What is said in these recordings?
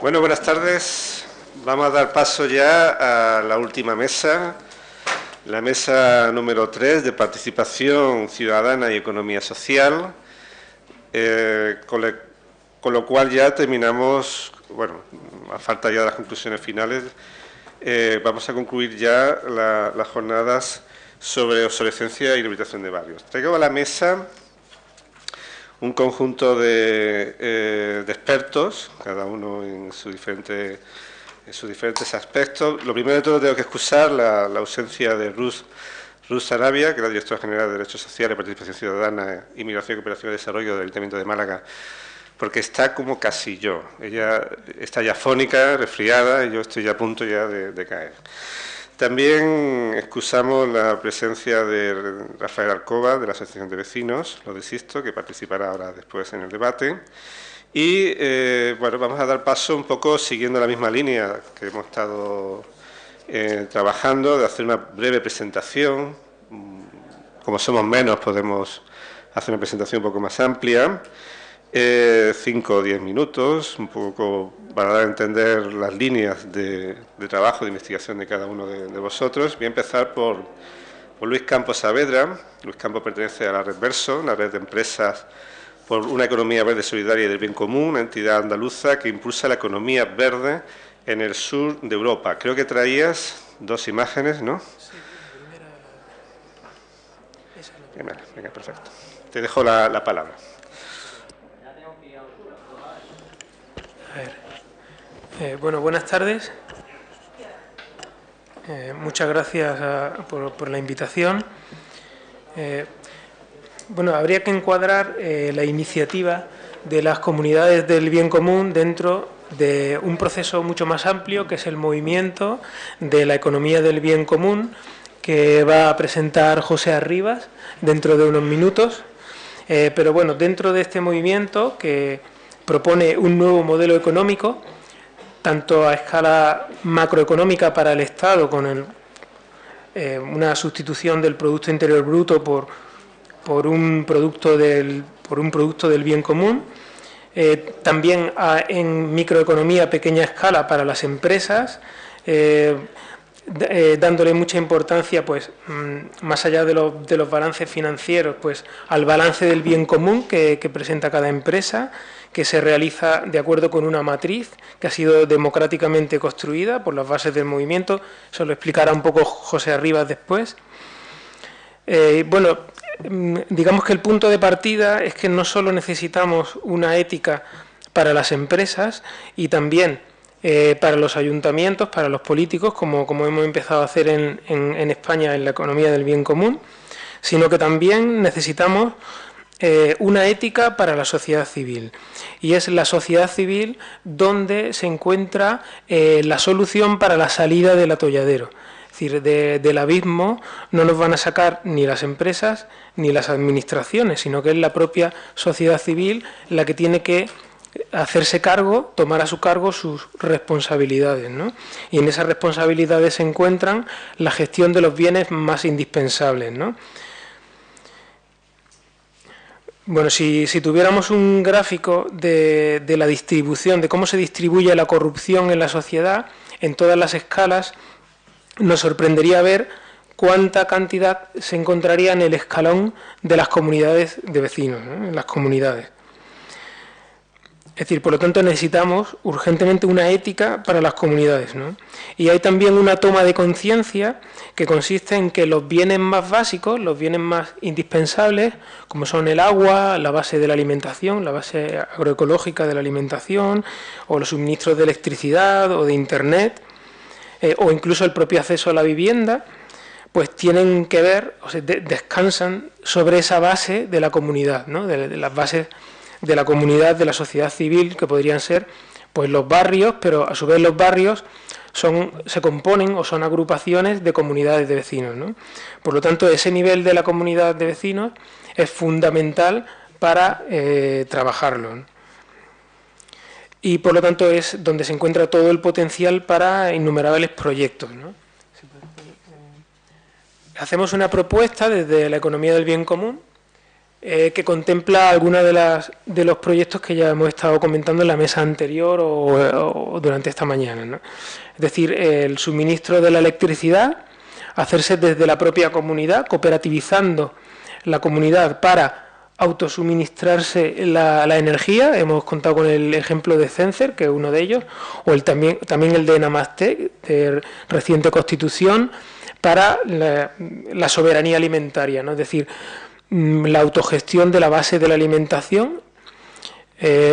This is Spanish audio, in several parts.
Bueno, buenas tardes. Vamos a dar paso ya a la última mesa, la mesa número 3 de participación ciudadana y economía social, con lo cual ya terminamos, bueno, a falta ya de las conclusiones finales, vamos a concluir ya las jornadas sobre obsolescencia y rehabilitación de barrios. Traigo a la mesa un conjunto de expertos, cada uno en sus diferentes aspectos. Lo primero de todo, tengo que excusar la ausencia de Ruth Sarabia, que es la directora general de Derechos Sociales, Participación Ciudadana, Inmigración, Cooperación y Desarrollo del Ayuntamiento de Málaga, porque está como casi yo. Ella está ya afónica, resfriada, y yo estoy ya a punto ya de caer. También excusamos la presencia de Rafael Alcoba, de la Asociación de Vecinos, lo de Sisto, que participará ahora después en el debate. Y, bueno, vamos a dar paso un poco siguiendo la misma línea que hemos estado trabajando, de hacer una breve presentación. Como somos menos, podemos hacer una presentación un poco más amplia. 5 o 10 minutos, un poco para dar a entender las líneas de trabajo, de investigación de cada uno de vosotros. Voy a empezar por Luis Campos Saavedra. Luis Campos pertenece a la Red Verso, una red de empresas por una economía verde, solidaria y del bien común, una entidad andaluza que impulsa la economía verde en el sur de Europa. Creo que traías 2 imágenes, ¿no? Sí, la primera. Venga, perfecto. Te dejo la palabra. Bueno, buenas tardes. Muchas gracias por la invitación. Bueno, habría que encuadrar la iniciativa de las comunidades del bien común dentro de un proceso mucho más amplio, que es el movimiento de la economía del bien común, que va a presentar José Arribas dentro de unos minutos. Pero bueno, dentro de este movimiento, que propone un nuevo modelo económico, tanto a escala macroeconómica para el Estado, con una sustitución del Producto Interior Bruto por un producto del bien común, también en microeconomía a pequeña escala para las empresas, dándole mucha importancia, pues, más allá de los balances financieros, pues, al balance del bien común que presenta cada empresa, que se realiza de acuerdo con una matriz que ha sido democráticamente construida por las bases del movimiento. Eso lo explicará un poco José Arribas después. Bueno, digamos que el punto de partida es que no solo necesitamos una ética para las empresas y también para los ayuntamientos, para los políticos, como hemos empezado a hacer en España en la economía del bien común, sino que también necesitamos una ética para la sociedad civil. Y es la sociedad civil donde se encuentra la solución para la salida del atolladero. Es decir, del abismo no nos van a sacar ni las empresas ni las administraciones, sino que es la propia sociedad civil la que tiene que hacerse cargo, tomar a su cargo sus responsabilidades, ¿no? Y en esas responsabilidades se encuentran la gestión de los bienes más indispensables, ¿no? Bueno, si tuviéramos un gráfico de la distribución, de cómo se distribuye la corrupción en la sociedad, en todas las escalas, nos sorprendería ver cuánta cantidad se encontraría en el escalón de las comunidades de vecinos, ¿no? En las comunidades. Es decir, por lo tanto, necesitamos urgentemente una ética para las comunidades, ¿no? Y hay también una toma de conciencia que consiste en que los bienes más básicos, los bienes más indispensables, como son el agua, la base de la alimentación, la base agroecológica de la alimentación, o los suministros de electricidad o de internet, o incluso el propio acceso a la vivienda, pues tienen que ver, o sea, descansan sobre esa base de la comunidad, ¿no? De las bases de la comunidad, de la sociedad civil, que podrían ser, pues, los barrios, pero a su vez los barrios se componen o son agrupaciones de comunidades de vecinos, ¿no? Por lo tanto, ese nivel de la comunidad de vecinos es fundamental para trabajarlo, ¿no? Y por lo tanto es donde se encuentra todo el potencial para innumerables proyectos, ¿no? Hacemos una propuesta desde la economía del bien común, que contempla algunos de los proyectos que ya hemos estado comentando en la mesa anterior o durante esta mañana, ¿no? Es decir, el suministro de la electricidad, hacerse desde la propia comunidad, cooperativizando la comunidad para autosuministrarse la energía. Hemos contado con el ejemplo de Cencer, que es uno de ellos, o también el de Namaste, de reciente constitución, para la soberanía alimentaria, ¿no? Es decir, la autogestión de la base de la alimentación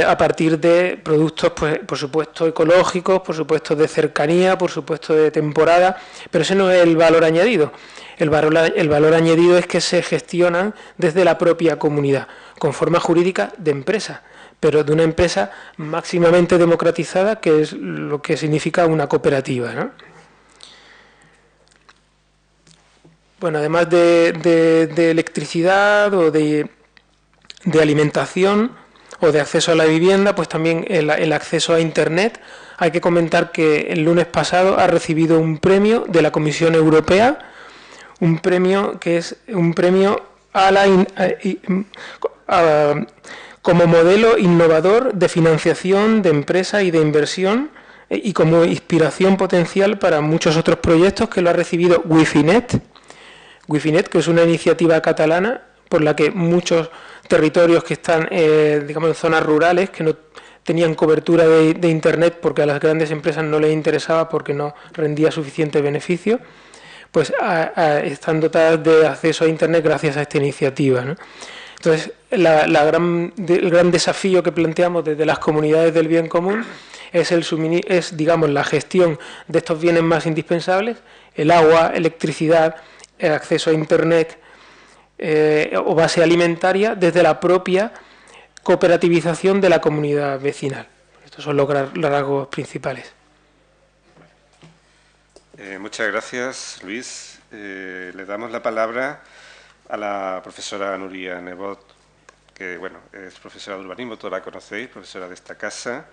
a partir de productos, pues, por supuesto, ecológicos, por supuesto, de cercanía, por supuesto, de temporada, pero ese no es el valor añadido. El valor añadido es que se gestionan desde la propia comunidad, con forma jurídica de empresa, pero de una empresa máximamente democratizada, que es lo que significa una cooperativa, ¿no? Bueno, además de electricidad o de alimentación o de acceso a la vivienda, pues también el acceso a Internet. Hay que comentar que el lunes pasado ha recibido un premio de la Comisión Europea, un premio que es un premio como modelo innovador de financiación de empresas y de inversión, y como inspiración potencial para muchos otros proyectos, que lo ha recibido Wifinet. Wifinet, que es una iniciativa catalana por la que muchos territorios que están, digamos, en zonas rurales, que no tenían cobertura de Internet porque a las grandes empresas no les interesaba porque no rendía suficiente beneficio, pues están dotadas de acceso a Internet gracias a esta iniciativa, ¿no? Entonces, el gran desafío que planteamos desde las comunidades del bien común es, digamos, la gestión de estos bienes más indispensables: el agua, electricidad, el acceso a Internet o base alimentaria, desde la propia cooperativización de la comunidad vecinal. Estos son los rasgos principales. Muchas gracias, Luis. Le damos la palabra a la profesora Nuria Nebot, que bueno, es profesora de urbanismo, todos la conocéis, profesora de esta casa,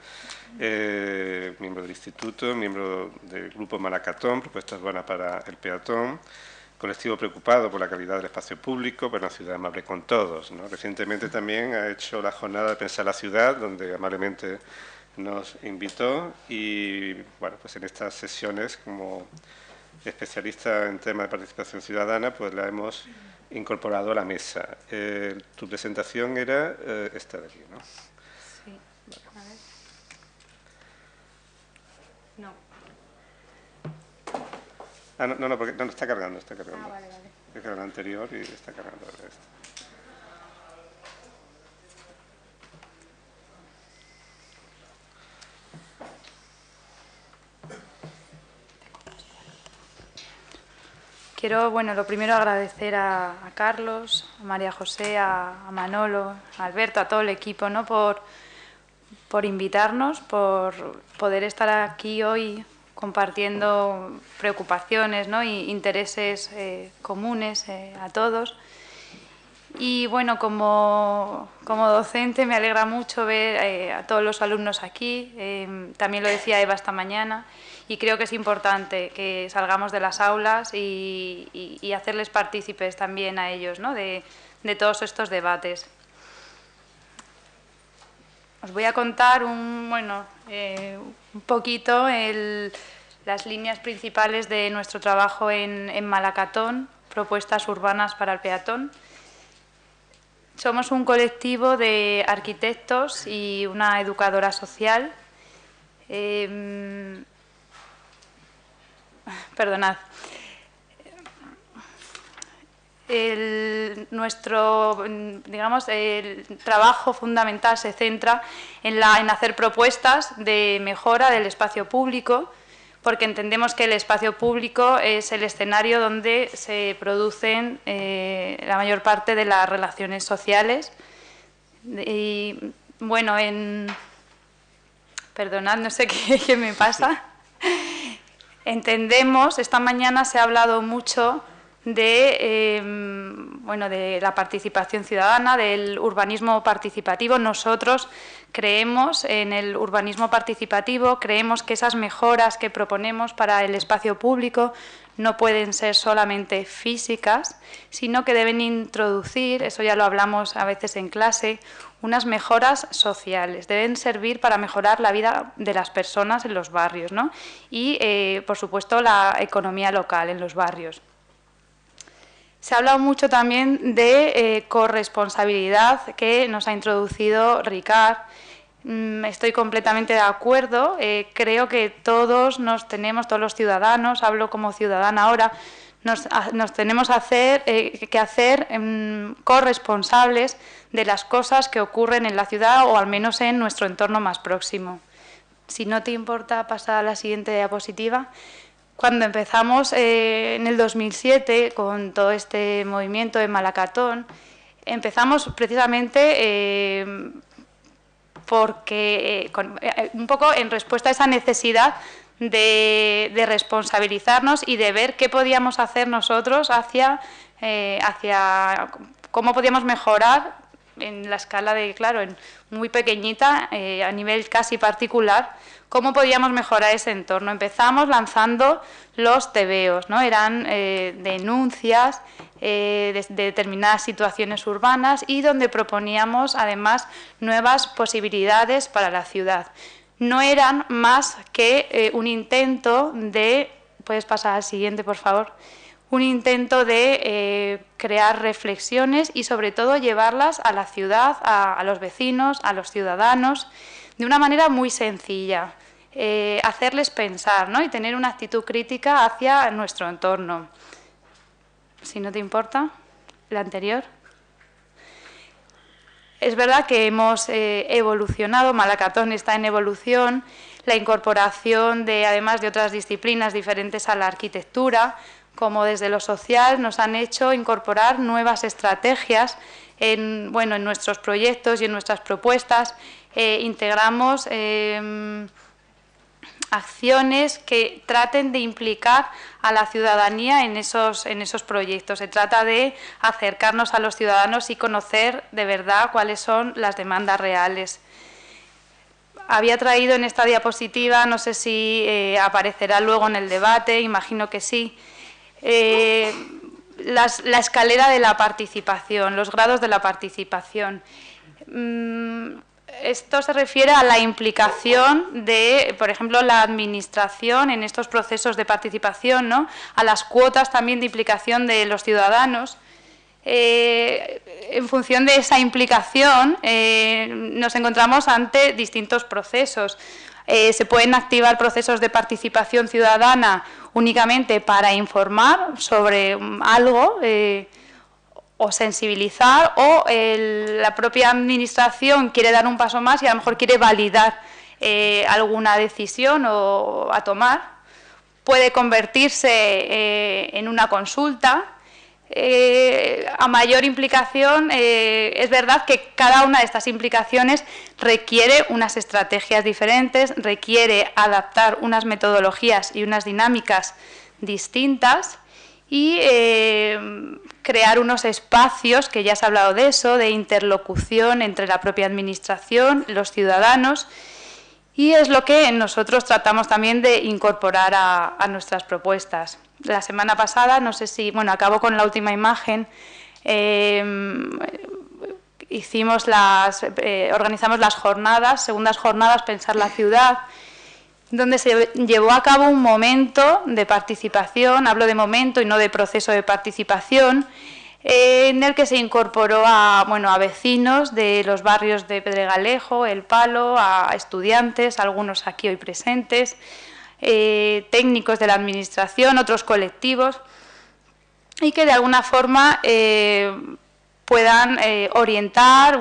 miembro del instituto, miembro del grupo Malacatón, Propuestas Buenas para el Peatón, colectivo preocupado por la calidad del espacio público, por una ciudad amable con todos, ¿no? Recientemente también ha hecho la jornada de Pensar la Ciudad, donde amablemente nos invitó, y bueno, pues en estas sesiones, como especialista en temas de participación ciudadana, pues la hemos incorporado a la mesa. Tu presentación era esta de aquí, ¿no? Sí, a ver. No. Ah, no, porque no, está cargando. Ah, vale. Es que era la anterior y está cargando esta. Quiero, bueno, lo primero agradecer a Carlos, a María José, a Manolo, a Alberto, a todo el equipo, ¿no? por invitarnos, por poder estar aquí hoy compartiendo preocupaciones, ¿no? Y intereses comunes a todos. Y bueno, como docente me alegra mucho ver a todos los alumnos aquí. También lo decía Eva esta mañana, y creo que es importante que salgamos de las aulas y hacerles partícipes también a ellos, ¿no? de todos estos debates. Os voy a contar un poquito las líneas principales de nuestro trabajo en Malacatón, Propuestas Urbanas para el Peatón. Somos un colectivo de arquitectos y una educadora social. Perdonad. Nuestro, digamos, el trabajo fundamental se centra en hacer propuestas de mejora del espacio público, porque entendemos que el espacio público es el escenario donde se producen la mayor parte de las relaciones sociales. Y bueno, perdonad, no sé qué me pasa. Entendemos, esta mañana se ha hablado mucho de la participación ciudadana, del urbanismo participativo. Nosotros creemos en el urbanismo participativo, creemos que esas mejoras que proponemos para el espacio público no pueden ser solamente físicas, sino que deben introducir, eso ya lo hablamos a veces en clase, unas mejoras sociales. Deben servir para mejorar la vida de las personas en los barrios, ¿no? Y, por supuesto, la economía local en los barrios. Se ha hablado mucho también de corresponsabilidad que nos ha introducido Ricard. Estoy completamente de acuerdo. Creo que todos todos los ciudadanos, hablo como ciudadana ahora, nos tenemos que hacer corresponsables de las cosas que ocurren en la ciudad o al menos en nuestro entorno más próximo. Si no te importa pasar a la siguiente diapositiva. Cuando empezamos en el 2007 con todo este movimiento de Malacatón, empezamos precisamente porque un poco en respuesta a esa necesidad de responsabilizarnos y de ver qué podíamos hacer nosotros hacia cómo podíamos mejorar en la escala de, claro, muy pequeñita, a nivel casi particular, cómo podíamos mejorar ese entorno. Empezamos lanzando los tebeos, ¿no? Eran denuncias de determinadas situaciones urbanas y donde proponíamos además nuevas posibilidades para la ciudad. No eran más que un intento de... ¿Puedes pasar al siguiente, por favor? Un intento de crear reflexiones y sobre todo llevarlas a la ciudad, a los vecinos, a los ciudadanos, de una manera muy sencilla, hacerles pensar, ¿no? Y tener una actitud crítica hacia nuestro entorno. Si no te importa, la anterior. Es verdad que hemos evolucionado, Malacatón está en evolución, la incorporación además de otras disciplinas diferentes a la arquitectura, como desde lo social, nos han hecho incorporar nuevas estrategias en nuestros proyectos y en nuestras propuestas. Integramos acciones que traten de implicar a la ciudadanía en esos proyectos. Se trata de acercarnos a los ciudadanos y conocer de verdad cuáles son las demandas reales. Había traído en esta diapositiva, no sé si aparecerá luego en el debate, imagino que sí, la escalera de la participación, los grados de la participación. Esto se refiere a la implicación de, por ejemplo, la administración en estos procesos de participación, ¿no? A las cuotas también de implicación de los ciudadanos. En función de esa implicación nos encontramos ante distintos procesos. Se pueden activar procesos de participación ciudadana únicamente para informar sobre algo o sensibilizar, o la propia administración quiere dar un paso más y a lo mejor quiere validar alguna decisión a tomar. Puede convertirse en una consulta. A mayor implicación, es verdad que cada una de estas implicaciones requiere unas estrategias diferentes, requiere adaptar unas metodologías y unas dinámicas distintas y crear unos espacios, que ya se ha hablado de eso, de interlocución entre la propia administración, los ciudadanos, y es lo que nosotros tratamos también de incorporar a nuestras propuestas. La semana pasada, no sé si, acabo con la última imagen, organizamos las jornadas, segundas jornadas Pensar la Ciudad, donde se llevó a cabo un momento de participación, hablo de momento y no de proceso de participación, en el que se incorporó a vecinos de los barrios de Pedregalejo, El Palo, a estudiantes, algunos aquí hoy presentes, técnicos de la administración, otros colectivos, y que de alguna forma puedan orientar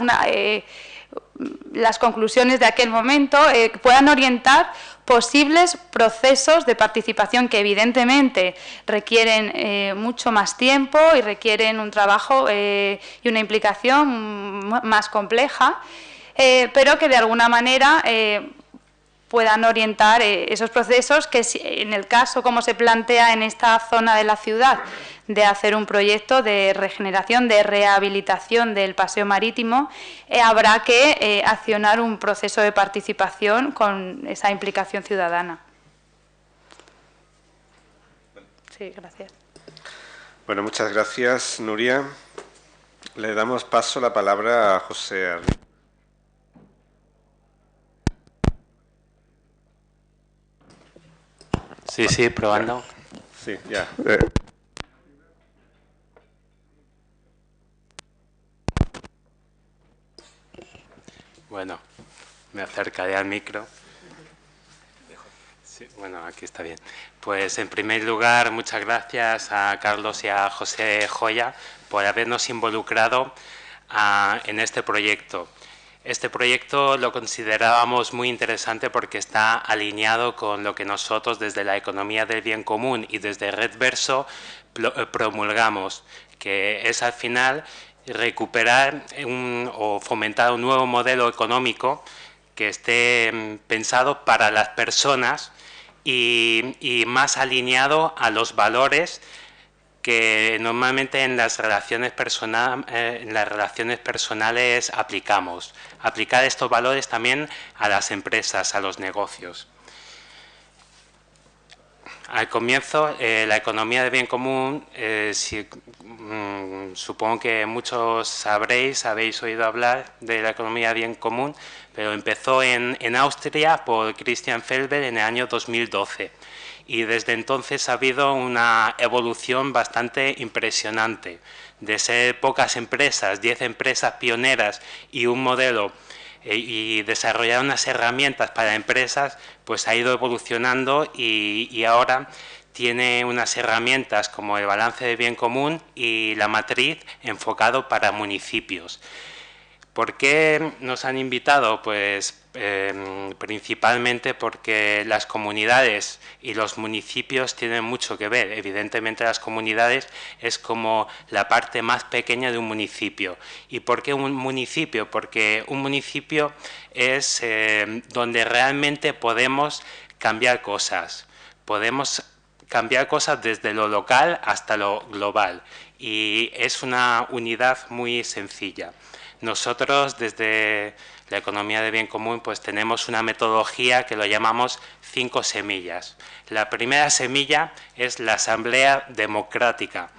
las conclusiones de aquel momento, puedan orientar posibles procesos de participación que evidentemente requieren mucho más tiempo y requieren un trabajo y una implicación más compleja, pero que de alguna manera puedan orientar esos procesos que, en el caso como se plantea en esta zona de la ciudad, de hacer un proyecto de regeneración, de rehabilitación del paseo marítimo, habrá que accionar un proceso de participación con esa implicación ciudadana. Sí, gracias. Bueno, muchas gracias, Nuria. Le damos paso la palabra a José Arnaiz. Sí, probando. Sí, ya. Bueno, me acercaré al micro. Sí, bueno, aquí está bien. Pues en primer lugar, muchas gracias a Carlos y a José Joya por habernos involucrado en este proyecto. Este proyecto lo considerábamos muy interesante porque está alineado con lo que nosotros desde la economía del bien común y desde Redverso promulgamos, que es al final recuperar o fomentar un nuevo modelo económico que esté pensado para las personas y más alineado a los valores que normalmente en las relaciones personales aplicamos. Aplicar estos valores también a las empresas, a los negocios. Al comienzo, la economía de bien común, supongo que muchos habéis oído hablar de la economía de bien común, pero empezó en Austria por Christian Felber en el año 2012. Y desde entonces ha habido una evolución bastante impresionante. De ser pocas empresas, 10 empresas pioneras y un modelo y desarrollar unas herramientas para empresas, pues ha ido evolucionando y ahora tiene unas herramientas como el balance de bien común y la matriz enfocado para municipios. ¿Por qué nos han invitado? Pues principalmente porque las comunidades y los municipios tienen mucho que ver. Evidentemente las comunidades es como la parte más pequeña de un municipio. ¿Y por qué un municipio? Porque un municipio es donde realmente podemos cambiar cosas. Podemos cambiar cosas desde lo local hasta lo global. Y es una unidad muy sencilla. Nosotros desde la economía de bien común pues tenemos una metodología que lo llamamos 5 semillas. La primera semilla es la asamblea democrática.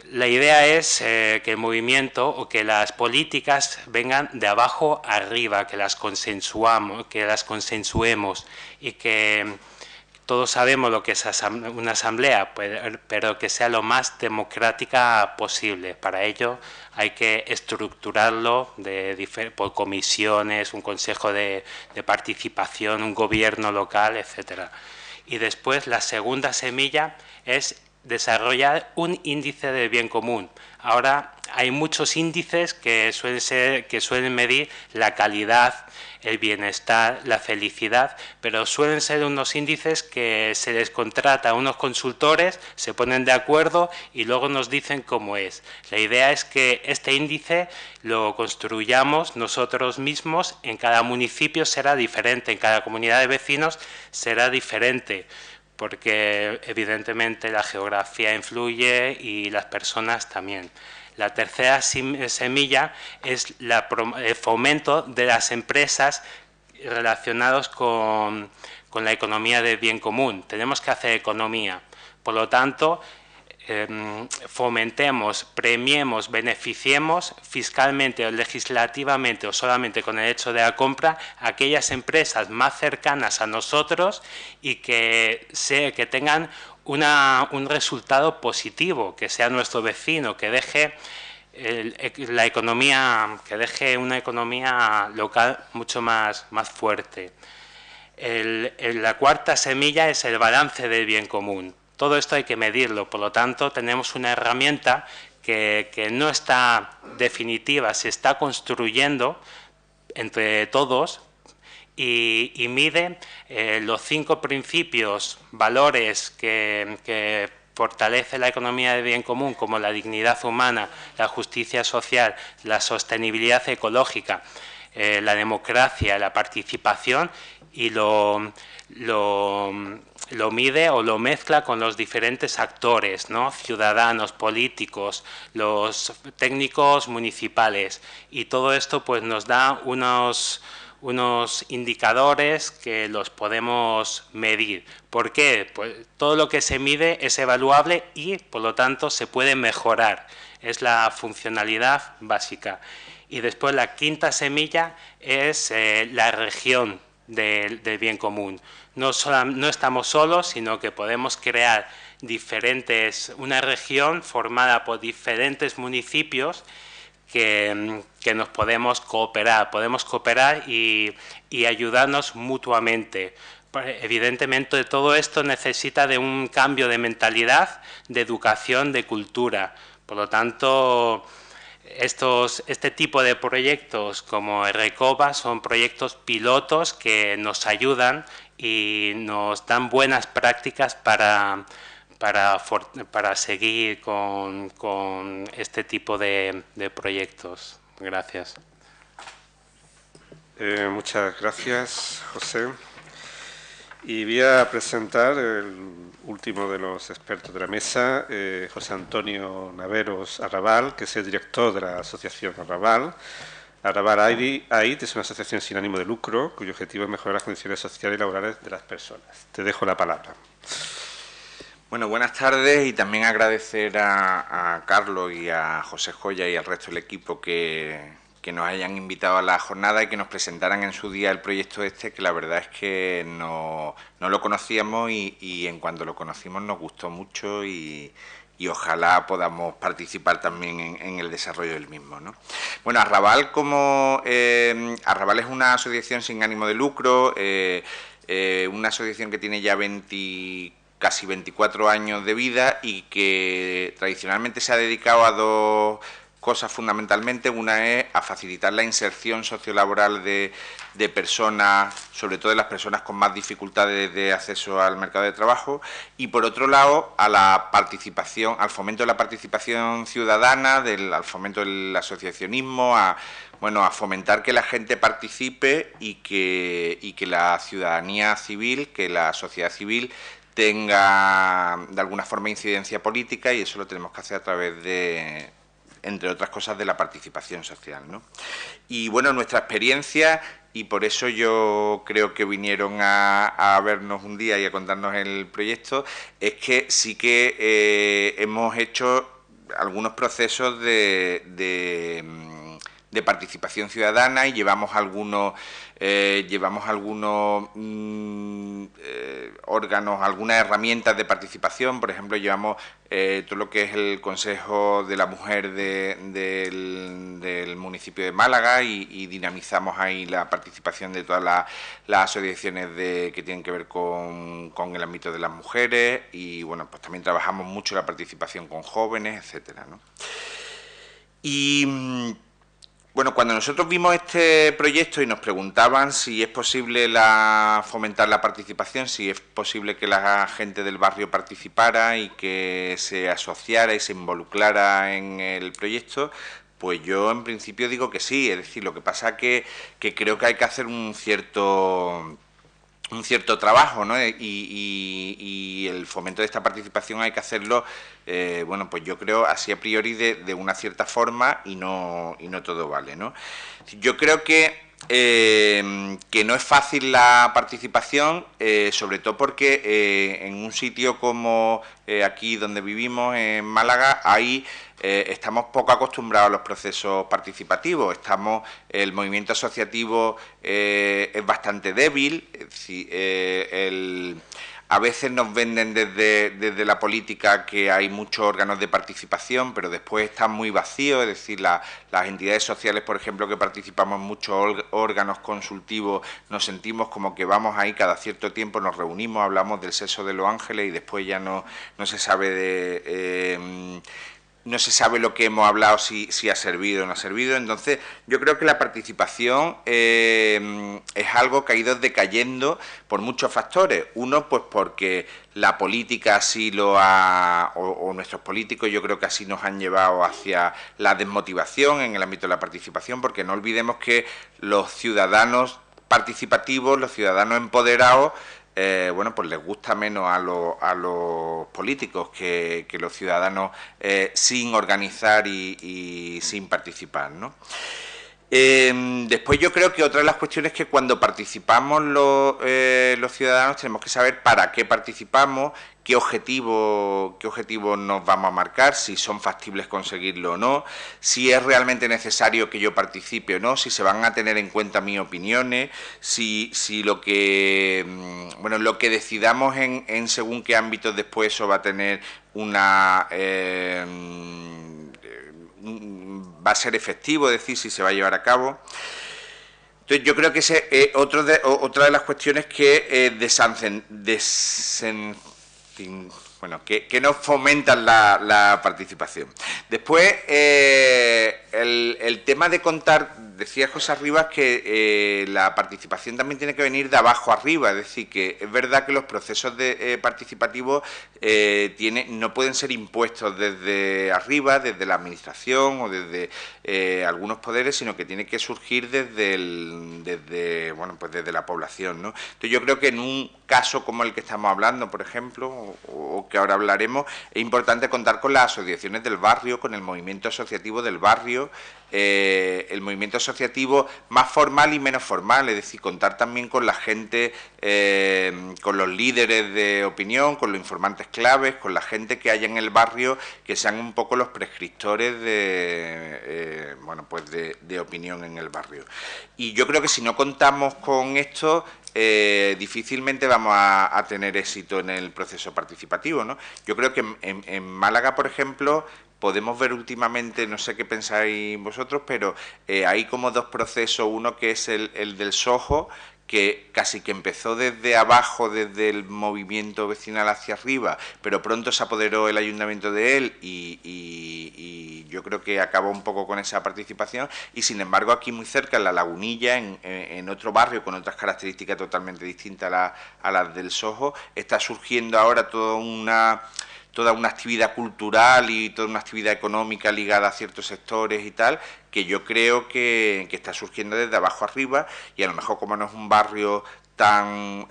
La idea es que el movimiento o que las políticas vengan de abajo arriba, que las consensuemos y que todos sabemos lo que es una asamblea, pero que sea lo más democrática posible. Para ello hay que estructurarlo por comisiones, un consejo de participación, un gobierno local, etcétera. Y después la segunda semilla es desarrollar un índice de bien común. Ahora hay muchos índices que suelen medir la calidad, el bienestar, la felicidad, pero suelen ser unos índices que se les contrata a unos consultores, se ponen de acuerdo y luego nos dicen cómo es. La idea es que este índice lo construyamos nosotros mismos, en cada municipio será diferente, en cada comunidad de vecinos será diferente, porque evidentemente la geografía influye y las personas también. La tercera semilla es el fomento de las empresas relacionados con la economía de bien común. Tenemos que hacer economía. Por lo tanto, fomentemos, premiemos, beneficiemos fiscalmente o legislativamente o solamente con el hecho de la compra aquellas empresas más cercanas a nosotros y que tengan un resultado positivo, que sea nuestro vecino, que deje una economía local mucho más fuerte. La cuarta semilla es el balance del bien común. Todo esto hay que medirlo, por lo tanto tenemos una herramienta que no está definitiva, se está construyendo entre todos y mide los 5 principios, valores que fortalece la economía de bien común, como la dignidad humana, la justicia social, la sostenibilidad ecológica, la democracia, la participación, y lo mide o lo mezcla con los diferentes actores, ¿no? Ciudadanos, políticos, los técnicos municipales, y todo esto pues nos da unos indicadores que los podemos medir. ¿Por qué? Pues todo lo que se mide es evaluable y por lo tanto se puede mejorar. Es la funcionalidad básica. Y después la quinta semilla es la región del bien común. No estamos solos, sino que podemos crear una región formada por diferentes municipios que nos podemos cooperar y ayudarnos mutuamente. Evidentemente todo esto necesita de un cambio de mentalidad, de educación, de cultura. Por lo tanto, este tipo de proyectos como Recoba son proyectos pilotos que nos ayudan y nos dan buenas prácticas para seguir con este tipo de proyectos. Gracias. Muchas gracias, José. Y voy a presentar el último de los expertos de la mesa, José Antonio Naveros Arrabal, que es el director de la asociación Arrabal. Arrabal AID es una asociación sin ánimo de lucro, cuyo objetivo es mejorar las condiciones sociales y laborales de las personas. Te dejo la palabra. Bueno, buenas tardes, y también agradecer a Carlos y a José Joya y al resto del equipo que nos hayan invitado a la jornada y que nos presentaran en su día el proyecto que la verdad es que no lo conocíamos y en cuanto lo conocimos nos gustó mucho y ojalá podamos participar también en el desarrollo del mismo, ¿no? Bueno, Arrabal Arrabal es una asociación sin ánimo de lucro, una asociación que tiene ya casi 24 años de vida y que tradicionalmente se ha dedicado a dos cosas fundamentalmente. Una es a facilitar la inserción sociolaboral de personas, sobre todo de las personas con más dificultades de acceso al mercado de trabajo, y por otro lado a la participación, al fomento de la participación ciudadana, al fomento del asociacionismo, a fomentar que la gente participe y que la ciudadanía civil, que la sociedad civil tenga de alguna forma incidencia política, y eso lo tenemos que hacer a través de, entre otras cosas, de la participación social, ¿no? Y bueno, nuestra experiencia, y por eso yo creo que vinieron a vernos un día y a contarnos el proyecto, es que sí que hemos hecho algunos procesos de participación ciudadana y llevamos algunos órganos, algunas herramientas de participación. Por ejemplo, llevamos todo lo que es el Consejo de la Mujer del municipio de Málaga y dinamizamos ahí la participación de todas las asociaciones que tienen que ver con el ámbito de las mujeres, y bueno, pues también trabajamos mucho la participación con jóvenes, etcétera, ¿no? Y bueno, cuando nosotros vimos este proyecto y nos preguntaban si es posible fomentar la participación, si es posible que la gente del barrio participara y que se asociara y se involucrara en el proyecto, pues yo en principio digo que sí. Es decir, lo que pasa que creo que hay que hacer un cierto trabajo, ¿no? Y el fomento de esta participación hay que hacerlo, bueno, pues yo creo así a priori de una cierta forma, y no todo vale, ¿no? Yo creo que no es fácil la participación, sobre todo porque en un sitio como aquí donde vivimos, en Málaga, estamos poco acostumbrados a los procesos participativos. El movimiento asociativo es bastante débil. Es decir, a veces nos venden desde la política que hay muchos órganos de participación, pero después están muy vacíos. Es decir, las entidades sociales, por ejemplo, que participamos en muchos órganos consultivos, nos sentimos como que vamos ahí cada cierto tiempo, nos reunimos, hablamos del sexo de los ángeles y después ya no se sabe no se sabe lo que hemos hablado, si ha servido o no ha servido. Entonces, yo creo que la participación es algo que ha ido decayendo por muchos factores. Uno, pues porque la política así o nuestros políticos, yo creo que así nos han llevado hacia la desmotivación en el ámbito de la participación, porque no olvidemos que los ciudadanos participativos, los ciudadanos empoderados, bueno, pues les gusta menos a los políticos que los ciudadanos sin organizar y sin participar, ¿no? Después yo creo que otra de las cuestiones es que cuando participamos los ciudadanos tenemos que saber para qué participamos, qué objetivos nos vamos a marcar, si son factibles conseguirlo o no, si es realmente necesario que yo participe o no, si se van a tener en cuenta mis opiniones, si lo que decidamos en según qué ámbitos después eso va a tener va a ser efectivo, es decir, si se va a llevar a cabo. Entonces yo creo que otra de las cuestiones que que no fomentan la participación. Después, el tema de contar, decía José Arribas que la participación también tiene que venir de abajo arriba, es decir, que es verdad que los procesos participativos no pueden ser impuestos desde arriba, desde la administración o desde algunos poderes, sino que tiene que surgir desde la población, ¿no? Entonces yo creo que en un caso como el que estamos hablando, por ejemplo, o que ahora hablaremos, es importante contar con las asociaciones del barrio, con el movimiento asociativo del barrio, el movimiento asociativo más formal y menos formal, es decir, contar también con la gente, con los líderes de opinión, con los informantes claves, con la gente que haya en el barrio, que sean un poco los prescriptores de opinión en el barrio. Y yo creo que si no contamos con esto, difícilmente vamos a tener éxito en el proceso participativo, ¿no? Yo creo que en Málaga, por ejemplo, podemos ver últimamente, no sé qué pensáis vosotros, pero hay como dos procesos, uno que es el del Soho, que casi que empezó desde abajo, desde el movimiento vecinal hacia arriba, pero pronto se apoderó el ayuntamiento de él y yo creo que acabó un poco con esa participación, y sin embargo aquí muy cerca, en La Lagunilla, en otro barrio con otras características totalmente distintas a las del Soho, está surgiendo ahora toda una actividad cultural y toda una actividad económica ligada a ciertos sectores y tal, que yo creo que está surgiendo desde abajo arriba, y a lo mejor como no es un barrio tan,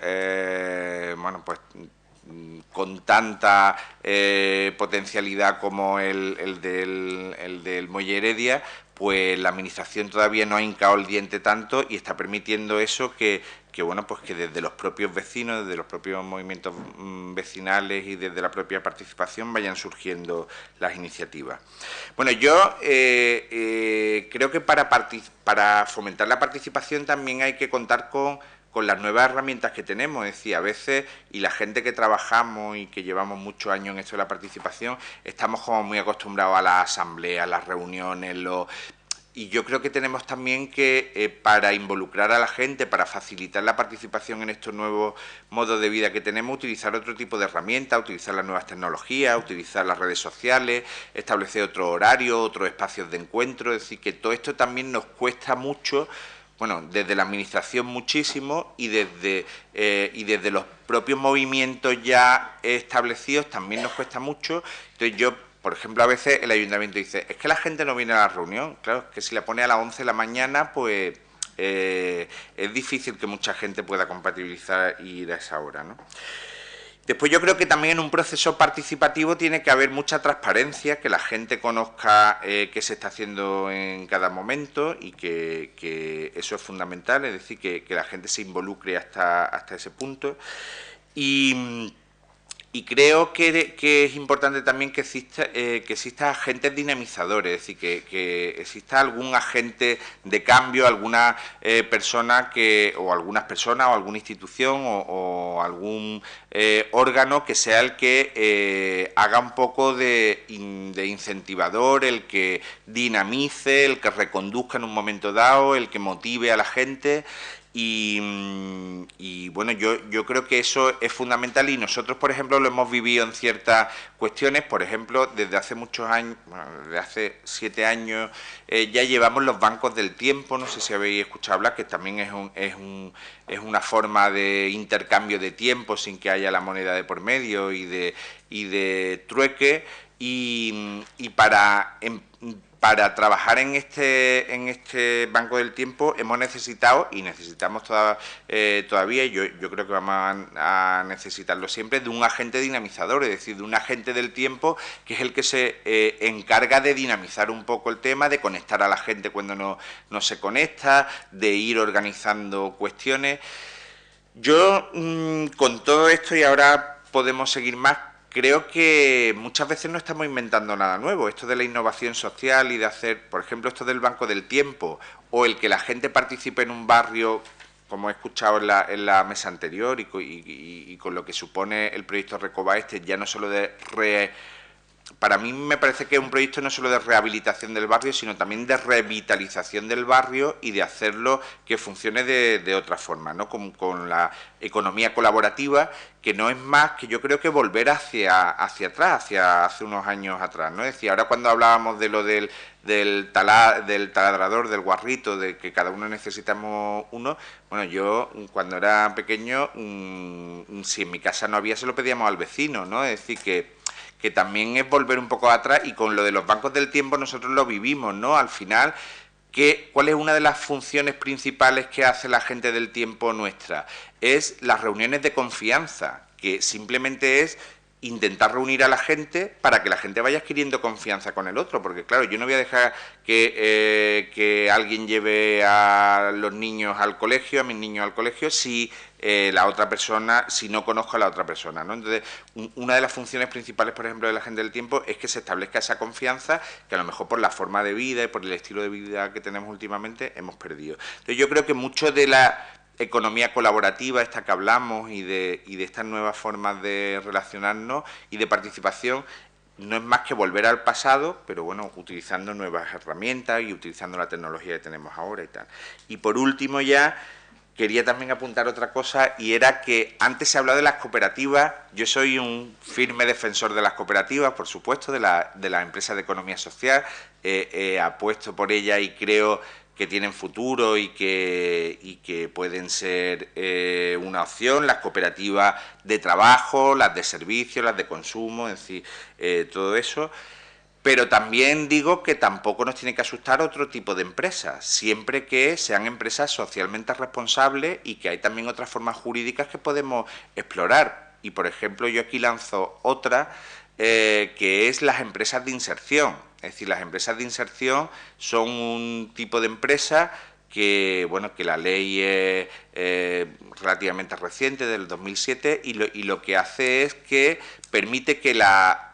con tanta potencialidad como el del Muelle Heredia, pues la administración todavía no ha hincado el diente tanto y está permitiendo eso que desde los propios vecinos, desde los propios movimientos vecinales y desde la propia participación vayan surgiendo las iniciativas. Bueno, yo creo que para fomentar la participación también hay que contar con las nuevas herramientas que tenemos, es decir, a veces, y la gente que trabajamos y que llevamos muchos años en esto de la participación, estamos como muy acostumbrados a las asambleas, a las reuniones, y yo creo que tenemos también que, para involucrar a la gente, para facilitar la participación en estos nuevos modos de vida que tenemos, utilizar otro tipo de herramientas, utilizar las nuevas tecnologías, utilizar las redes sociales, establecer otro horario, otros espacios de encuentro, es decir, que todo esto también nos cuesta mucho. Bueno, desde la administración muchísimo y desde los propios movimientos ya establecidos también nos cuesta mucho. Entonces por ejemplo, a veces el ayuntamiento dice, es que la gente no viene a la reunión. Claro, que si la pone a las 11 de la mañana, pues es difícil que mucha gente pueda compatibilizar y ir a esa hora, ¿no? Después yo creo que también en un proceso participativo tiene que haber mucha transparencia, que la gente conozca qué se está haciendo en cada momento y que eso es fundamental, es decir, que la gente se involucre hasta ese punto. Y creo que es importante también que exista agentes dinamizadores, es decir, que exista algún agente de cambio, alguna persona o algunas personas o alguna institución o algún órgano que sea el que haga un poco de incentivador, el que dinamice, el que reconduzca en un momento dado, el que motive a la gente. Y bueno, yo creo que eso es fundamental, y nosotros, por ejemplo, lo hemos vivido en ciertas cuestiones. Por ejemplo, desde hace muchos años, desde hace 7 años, ya llevamos los bancos del tiempo, no sé si habéis escuchado hablar, que también es una forma de intercambio de tiempo sin que haya la moneda de por medio y de trueque, y para para trabajar en este Banco del Tiempo hemos necesitado, y necesitamos todavía, y yo creo que vamos a necesitarlo siempre, de un agente dinamizador, es decir, de un agente del tiempo que es el que se encarga de dinamizar un poco el tema, de conectar a la gente cuando no se conecta, de ir organizando cuestiones. Yo, con todo esto, y ahora podemos seguir más, creo que muchas veces no estamos inventando nada nuevo. Esto de la innovación social y de hacer, por ejemplo, esto del Banco del Tiempo, o el que la gente participe en un barrio, como he escuchado en la mesa anterior, y con lo que supone el proyecto Recoba ya no solo de para mí me parece que es un proyecto no solo de rehabilitación del barrio, sino también de revitalización del barrio y de hacerlo que funcione de otra forma, ¿no? Con la economía colaborativa, que no es más que yo creo que volver hacia atrás, hace unos años atrás, ¿no? Es decir, ahora cuando hablábamos de lo del taladrador, del guarrito, de que cada uno necesitamos uno, bueno, yo cuando era pequeño, si en mi casa no había, se lo pedíamos al vecino, ¿no? Es decir, que también es volver un poco atrás, y con lo de los bancos del tiempo nosotros lo vivimos, ¿no? Al final, ¿cuál es una de las funciones principales que hace la gente del tiempo nuestra? Es las reuniones de confianza, que simplemente es intentar reunir a la gente para que la gente vaya adquiriendo confianza con el otro, porque claro, yo no voy a dejar que alguien lleve a los niños al colegio, a mis niños al colegio, si la otra persona, si no conozco a la otra persona, ¿no? Entonces, una de las funciones principales, por ejemplo, de la gente del tiempo es que se establezca esa confianza que a lo mejor por la forma de vida y por el estilo de vida que tenemos últimamente hemos perdido. Entonces, yo creo que mucho de la economía colaborativa, esta que hablamos, y de estas nuevas formas de relacionarnos y de participación, no es más que volver al pasado, pero bueno, utilizando nuevas herramientas y utilizando la tecnología que tenemos ahora y tal. Y por último ya, quería también apuntar otra cosa, y era que antes se hablaba de las cooperativas. Yo soy un firme defensor de las cooperativas, por supuesto, de las empresas de economía social, apuesto por ellas y creo que tienen futuro y que pueden ser una opción, las cooperativas de trabajo, las de servicios, las de consumo, es decir, todo eso. Pero también digo que tampoco nos tiene que asustar otro tipo de empresas, siempre que sean empresas socialmente responsables y que hay también otras formas jurídicas que podemos explorar. Y, por ejemplo, yo aquí lanzo otra, que es las empresas de inserción. Es decir, las empresas de inserción son un tipo de empresa que, bueno, que la ley es relativamente reciente, del 2007, y lo que hace es que permite que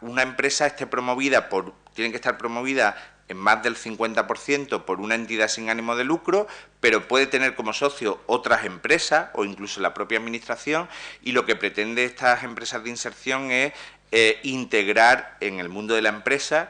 una empresa esté promovida tiene que estar promovida en más del 50% por una entidad sin ánimo de lucro, pero puede tener como socio otras empresas o incluso la propia administración, y lo que pretende estas empresas de inserción es integrar en el mundo de la empresa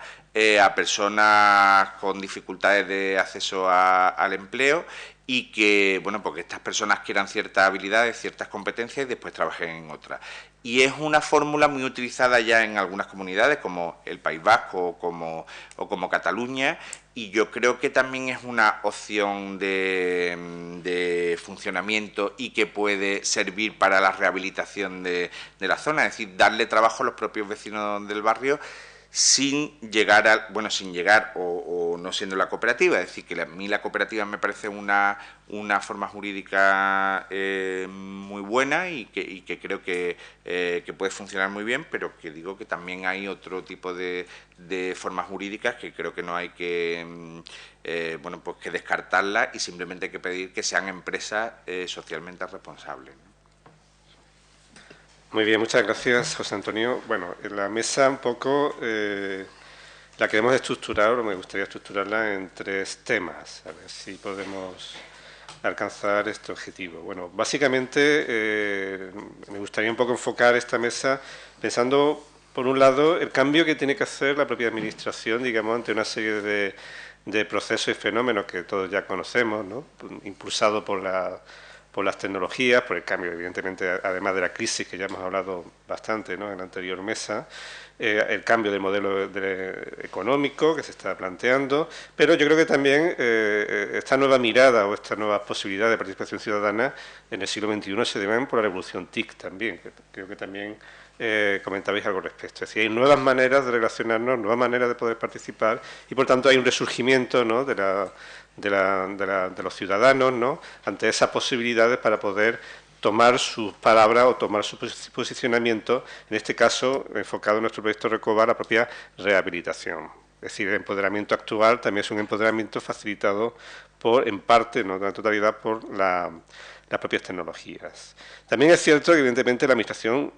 a personas con dificultades de acceso al empleo, y que, bueno, porque estas personas quieran ciertas habilidades, ciertas competencias y después trabajen en otras. Y es una fórmula muy utilizada ya en algunas comunidades, como el País Vasco o como Cataluña, y yo creo que también es una opción de funcionamiento y que puede servir para la rehabilitación de la zona, es decir, darle trabajo a los propios vecinos del barrio, sin llegar o no siendo la cooperativa. Es decir, que a mí la cooperativa me parece una forma jurídica muy buena y que creo que puede funcionar muy bien, pero que digo que también hay otro tipo de formas jurídicas que creo que no hay que pues que descartarlas, y simplemente hay que pedir que sean empresas socialmente responsables, ¿no? Muy bien, muchas gracias, José Antonio. Bueno, en la mesa un poco la queremos estructurar, o me gustaría estructurarla en 3 temas, a ver si podemos alcanzar este objetivo. Bueno, básicamente me gustaría un poco enfocar esta mesa pensando, por un lado, el cambio que tiene que hacer la propia administración, digamos, ante una serie de procesos y fenómenos que todos ya conocemos, ¿no? Impulsado por las tecnologías, por el cambio, evidentemente, además de la crisis, que ya hemos hablado bastante, ¿no?, en la anterior mesa, el cambio de modelo económico que se está planteando, pero yo creo que también esta nueva mirada o esta nueva posibilidad de participación ciudadana en el siglo XXI se deben por la revolución TIC también, que creo que también comentabais algo al respecto. Es decir, hay nuevas maneras de relacionarnos, nuevas maneras de poder participar y por tanto hay un resurgimiento, ¿no?, de los ciudadanos, ¿no?, ante esas posibilidades para poder tomar sus palabras o tomar su posicionamiento, en este caso enfocado en nuestro proyecto Recoba, la propia rehabilitación. Es decir, el empoderamiento actual también es un empoderamiento facilitado en parte, no en la totalidad, por las propias tecnologías. También es cierto que, evidentemente, la Administración,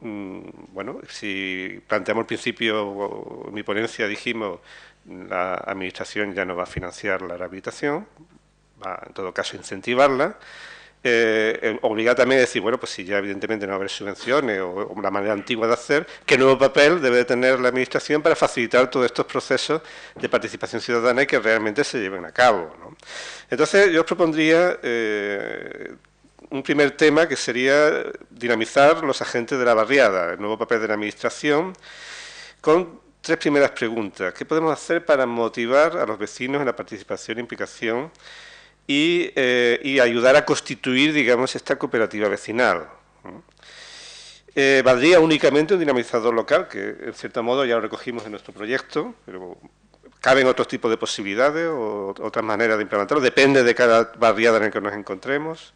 bueno, si planteamos al principio, en mi ponencia dijimos, la Administración ya no va a financiar la rehabilitación, va, en todo caso, a incentivarla. Obliga también a decir, bueno, pues si ya evidentemente no va a haber subvenciones o una manera antigua de hacer, ¿qué nuevo papel debe tener la Administración para facilitar todos estos procesos de participación ciudadana y que realmente se lleven a cabo, ¿no? Entonces, yo os propondría un primer tema que sería dinamizar los agentes de la barriada, el nuevo papel de la Administración, con 3 primeras preguntas. ¿Qué podemos hacer para motivar a los vecinos en la participación e implicación y ayudar a constituir, digamos, esta cooperativa vecinal? ¿Valdría únicamente un dinamizador local, que en cierto modo ya lo recogimos en nuestro proyecto, pero caben otros tipos de posibilidades o otras maneras de implementarlo? Depende de cada barriada en la que nos encontremos.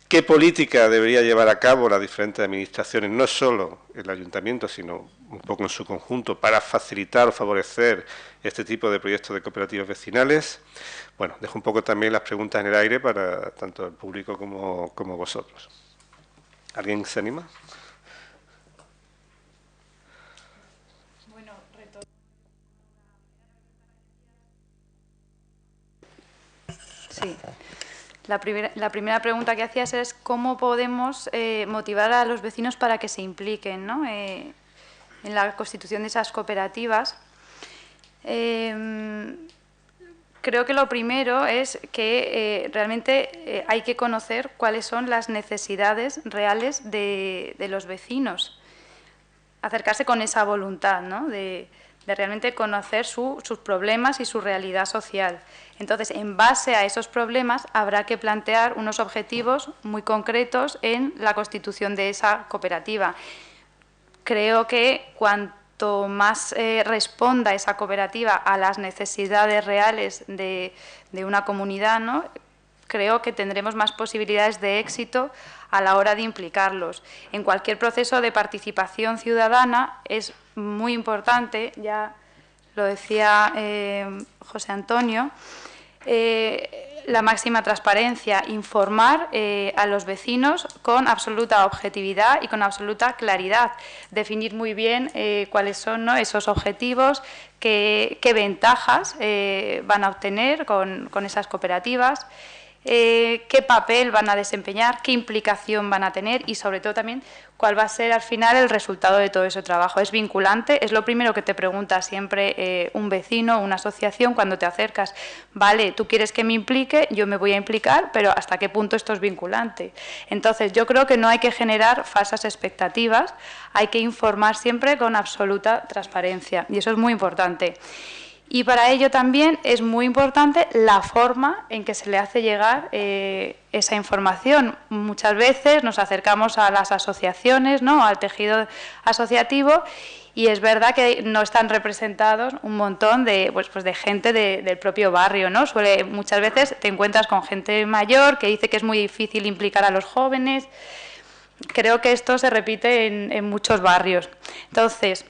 ¿Qué política debería llevar a cabo las diferentes administraciones, no solo el ayuntamiento, sino un poco en su conjunto, para facilitar o favorecer este tipo de proyectos de cooperativas vecinales? Bueno, dejo un poco también las preguntas en el aire para tanto el público como vosotros. ¿Alguien se anima? Bueno, sí. La primera pregunta que hacías es cómo podemos motivar a los vecinos para que se impliquen, ¿no?, en la constitución de esas cooperativas. Creo que lo primero es que realmente hay que conocer cuáles son las necesidades reales de los vecinos, acercarse con esa voluntad, ¿no?, de realmente conocer sus problemas y su realidad social. Entonces, en base a esos problemas, habrá que plantear unos objetivos muy concretos en la constitución de esa cooperativa. Creo que cuanto más responda esa cooperativa a las necesidades reales de una comunidad, ¿no?, creo que tendremos más posibilidades de éxito a la hora de implicarlos. En cualquier proceso de participación ciudadana es muy importante, ya lo decía José Antonio, la máxima transparencia, informar a los vecinos con absoluta objetividad y con absoluta claridad, definir muy bien cuáles son, ¿no?, esos objetivos, qué ventajas van a obtener con esas cooperativas, qué papel van a desempeñar, qué implicación van a tener y sobre todo también cuál va a ser al final el resultado de todo ese trabajo. Es vinculante, es lo primero que te pregunta siempre un vecino, una asociación cuando te acercas. Vale, tú quieres que me implique, yo me voy a implicar, pero ¿hasta qué punto esto es vinculante? Entonces yo creo que no hay que generar falsas expectativas, hay que informar siempre con absoluta transparencia y eso es muy importante. Y para ello también es muy importante la forma en que se le hace llegar esa información. Muchas veces nos acercamos a las asociaciones, ¿no?, al tejido asociativo, y es verdad que no están representados un montón de, pues de gente del propio barrio, ¿no? Muchas veces te encuentras con gente mayor que dice que es muy difícil implicar a los jóvenes. Creo que esto se repite en muchos barrios. Entonces,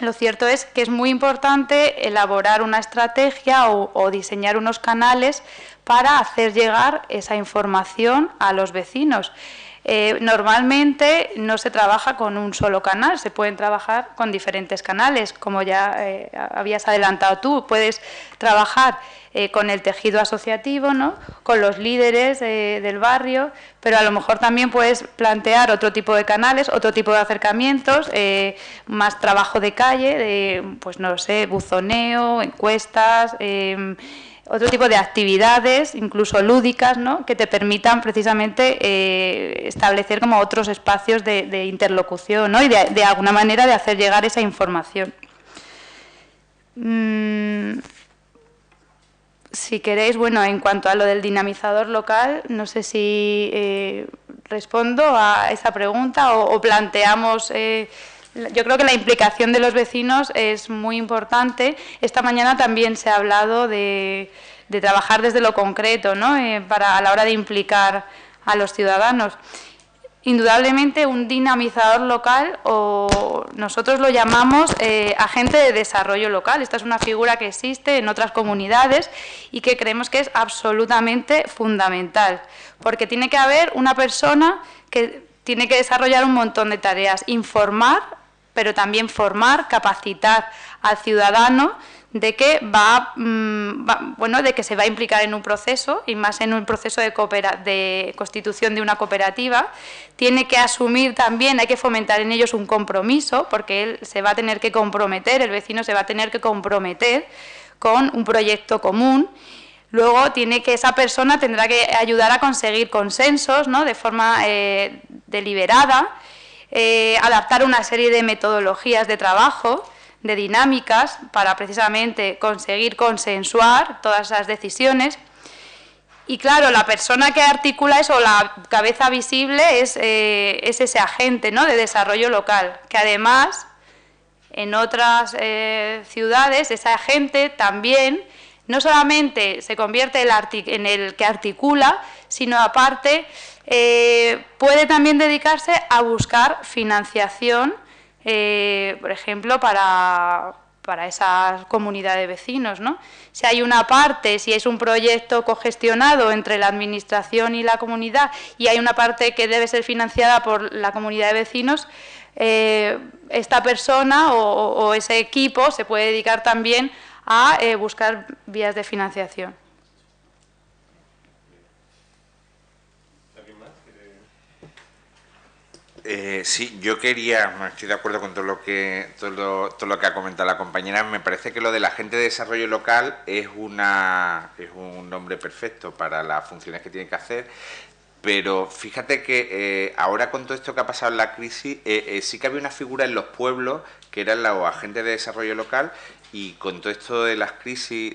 lo cierto es que es muy importante elaborar una estrategia o diseñar unos canales para hacer llegar esa información a los vecinos. Normalmente no se trabaja con un solo canal, se pueden trabajar con diferentes canales, como ya habías adelantado tú. Puedes trabajar con el tejido asociativo, ¿no?, con los líderes del barrio, pero a lo mejor también puedes plantear otro tipo de canales, otro tipo de acercamientos, más trabajo de calle, pues no sé, buzoneo, encuestas, otro tipo de actividades, incluso lúdicas, ¿no?, que te permitan precisamente establecer como otros espacios de interlocución, ¿no?, y de alguna manera de hacer llegar esa información. Si queréis, bueno, en cuanto a lo del dinamizador local, no sé si respondo a esa pregunta o planteamos... yo creo que la implicación de los vecinos es muy importante. Esta mañana también se ha hablado de trabajar desde lo concreto, ¿no?, a la hora de implicar a los ciudadanos. Indudablemente un dinamizador local, o nosotros lo llamamos agente de desarrollo local. Esta es una figura que existe en otras comunidades y que creemos que es absolutamente fundamental, porque tiene que haber una persona que tiene que desarrollar un montón de tareas, informar, pero también formar, capacitar al ciudadano de que de que se va a implicar en un proceso, y más en un proceso de constitución de una cooperativa. Tiene que asumir también, hay que fomentar en ellos un compromiso, porque él se va a tener que comprometer, el vecino se va a tener que comprometer con un proyecto común. Luego esa persona tendrá que ayudar a conseguir consensos, ¿no?, de forma deliberada, adaptar una serie de metodologías de trabajo, de dinámicas, para precisamente conseguir consensuar todas esas decisiones. Y claro, la persona que articula eso, la cabeza visible, es ese agente, ¿no?, de desarrollo local, que además en otras ciudades ese agente también no solamente se convierte en el que articula, sino aparte puede también dedicarse a buscar financiación, por ejemplo, para esa comunidad de vecinos, ¿no? Si hay una parte, si es un proyecto cogestionado entre la administración y la comunidad, y hay una parte que debe ser financiada por la comunidad de vecinos, esta persona o ese equipo se puede dedicar también a buscar vías de financiación. Sí, yo estoy de acuerdo con todo lo que ha comentado la compañera. Me parece que lo del agente de desarrollo local es un nombre perfecto para las funciones que tiene que hacer, pero fíjate que ahora con todo esto que ha pasado en la crisis, sí que había una figura en los pueblos que eran los agentes de desarrollo local, y con todo esto de la crisis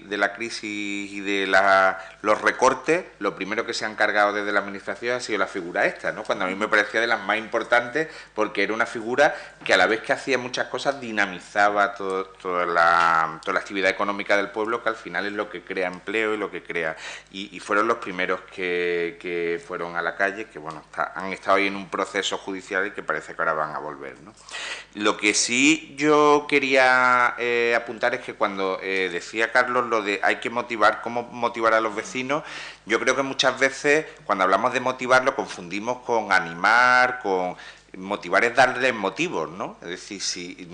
y de los recortes, lo primero que se han cargado desde la administración ha sido la figura esta, ¿no? Cuando a mí me parecía de las más importantes, porque era una figura que a la vez que hacía muchas cosas dinamizaba toda la actividad económica del pueblo, que al final es lo que crea empleo y lo que crea. Y fueron los primeros que fueron a la calle, que bueno, han estado ahí en un proceso judicial y que parece que ahora van a volver, ¿no? Lo que sí yo quería apuntar es que cuando decía Carlos lo de hay que motivar, cómo motivar a los vecinos, yo creo que muchas veces cuando hablamos de motivar lo confundimos con animar, con... Motivar es darles motivos, ¿no? Es decir, si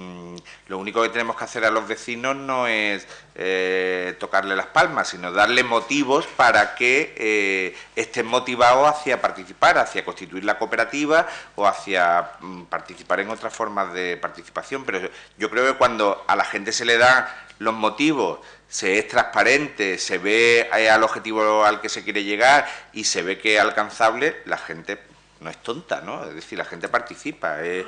lo único que tenemos que hacer a los vecinos no es tocarle las palmas, sino darle motivos para que estén motivados hacia participar, hacia constituir la cooperativa o hacia participar en otras formas de participación. Pero yo creo que cuando a la gente se le dan los motivos, se es transparente, se ve al objetivo al que se quiere llegar y se ve que es alcanzable, la gente no es tonta, ¿no? Es decir, la gente participa. Es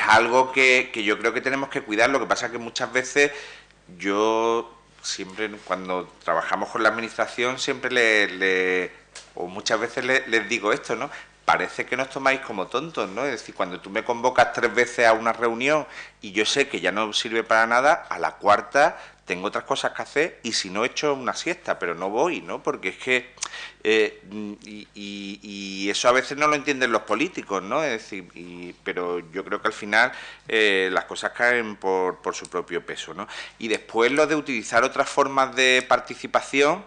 algo que yo creo que tenemos que cuidar. Lo que pasa es que muchas veces yo siempre, cuando trabajamos con la administración, siempre o muchas veces les digo esto, ¿no? Parece que nos tomáis como tontos, ¿no? Es decir, cuando tú me convocas 3 veces a una reunión y yo sé que ya no sirve para nada, a la cuarta tengo otras cosas que hacer y si no echo una siesta, pero no voy, ¿no? Porque es que... y eso a veces no lo entienden los políticos, ¿no? Es decir, pero yo creo que al final las cosas caen por su propio peso, ¿no? Y después lo de utilizar otras formas de participación,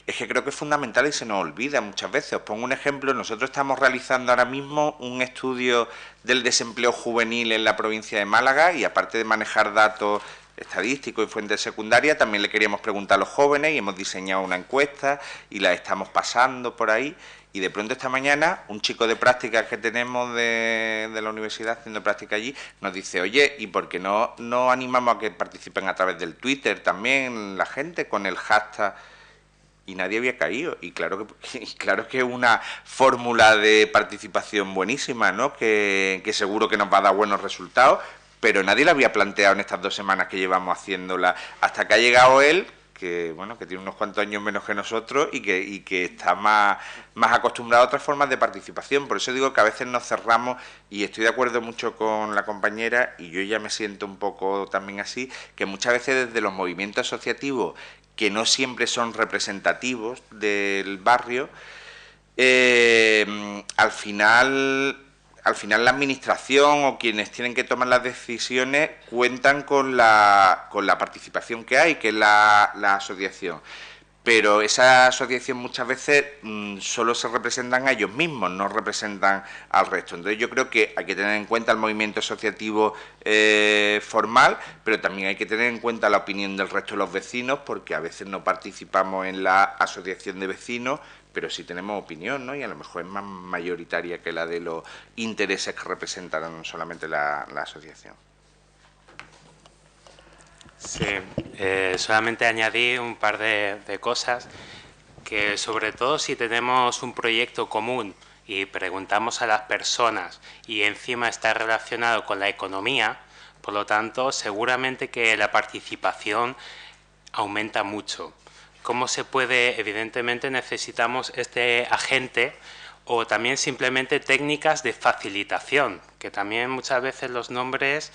es que creo que es fundamental y se nos olvida muchas veces. Os pongo un ejemplo. Nosotros estamos realizando ahora mismo un estudio del desempleo juvenil en la provincia de Málaga y aparte de manejar datos estadísticos y fuentes secundarias, también le queríamos preguntar a los jóvenes y hemos diseñado una encuesta y la estamos pasando por ahí. Y de pronto esta mañana un chico de prácticas que tenemos de la universidad haciendo práctica allí nos dice, oye, ¿y por qué no animamos a que participen a través del Twitter también la gente con el hashtag? Y nadie había caído. Y claro que es una fórmula de participación buenísima, ¿no? Que seguro que nos va a dar buenos resultados, pero nadie la había planteado en estas 2 semanas que llevamos haciéndola, hasta que ha llegado él, que bueno, que tiene unos cuantos años menos que nosotros y que está más acostumbrado a otras formas de participación. Por eso digo que a veces nos cerramos, y estoy de acuerdo mucho con la compañera, y yo ya me siento un poco también así, que muchas veces desde los movimientos asociativos, que no siempre son representativos del barrio, al final la administración o quienes tienen que tomar las decisiones cuentan con la participación que hay, que es la asociación. Pero esa asociación muchas veces solo se representan a ellos mismos, no representan al resto. Entonces yo creo que hay que tener en cuenta el movimiento asociativo formal, pero también hay que tener en cuenta la opinión del resto de los vecinos, porque a veces no participamos en la asociación de vecinos, pero sí tenemos opinión, ¿no? Y a lo mejor es más mayoritaria que la de los intereses que representan solamente la asociación. Sí, solamente añadir un par de cosas, que sobre todo si tenemos un proyecto común y preguntamos a las personas y encima está relacionado con la economía, por lo tanto seguramente que la participación aumenta mucho. ¿Cómo se puede? Evidentemente necesitamos este agente o también simplemente técnicas de facilitación, que también muchas veces los nombres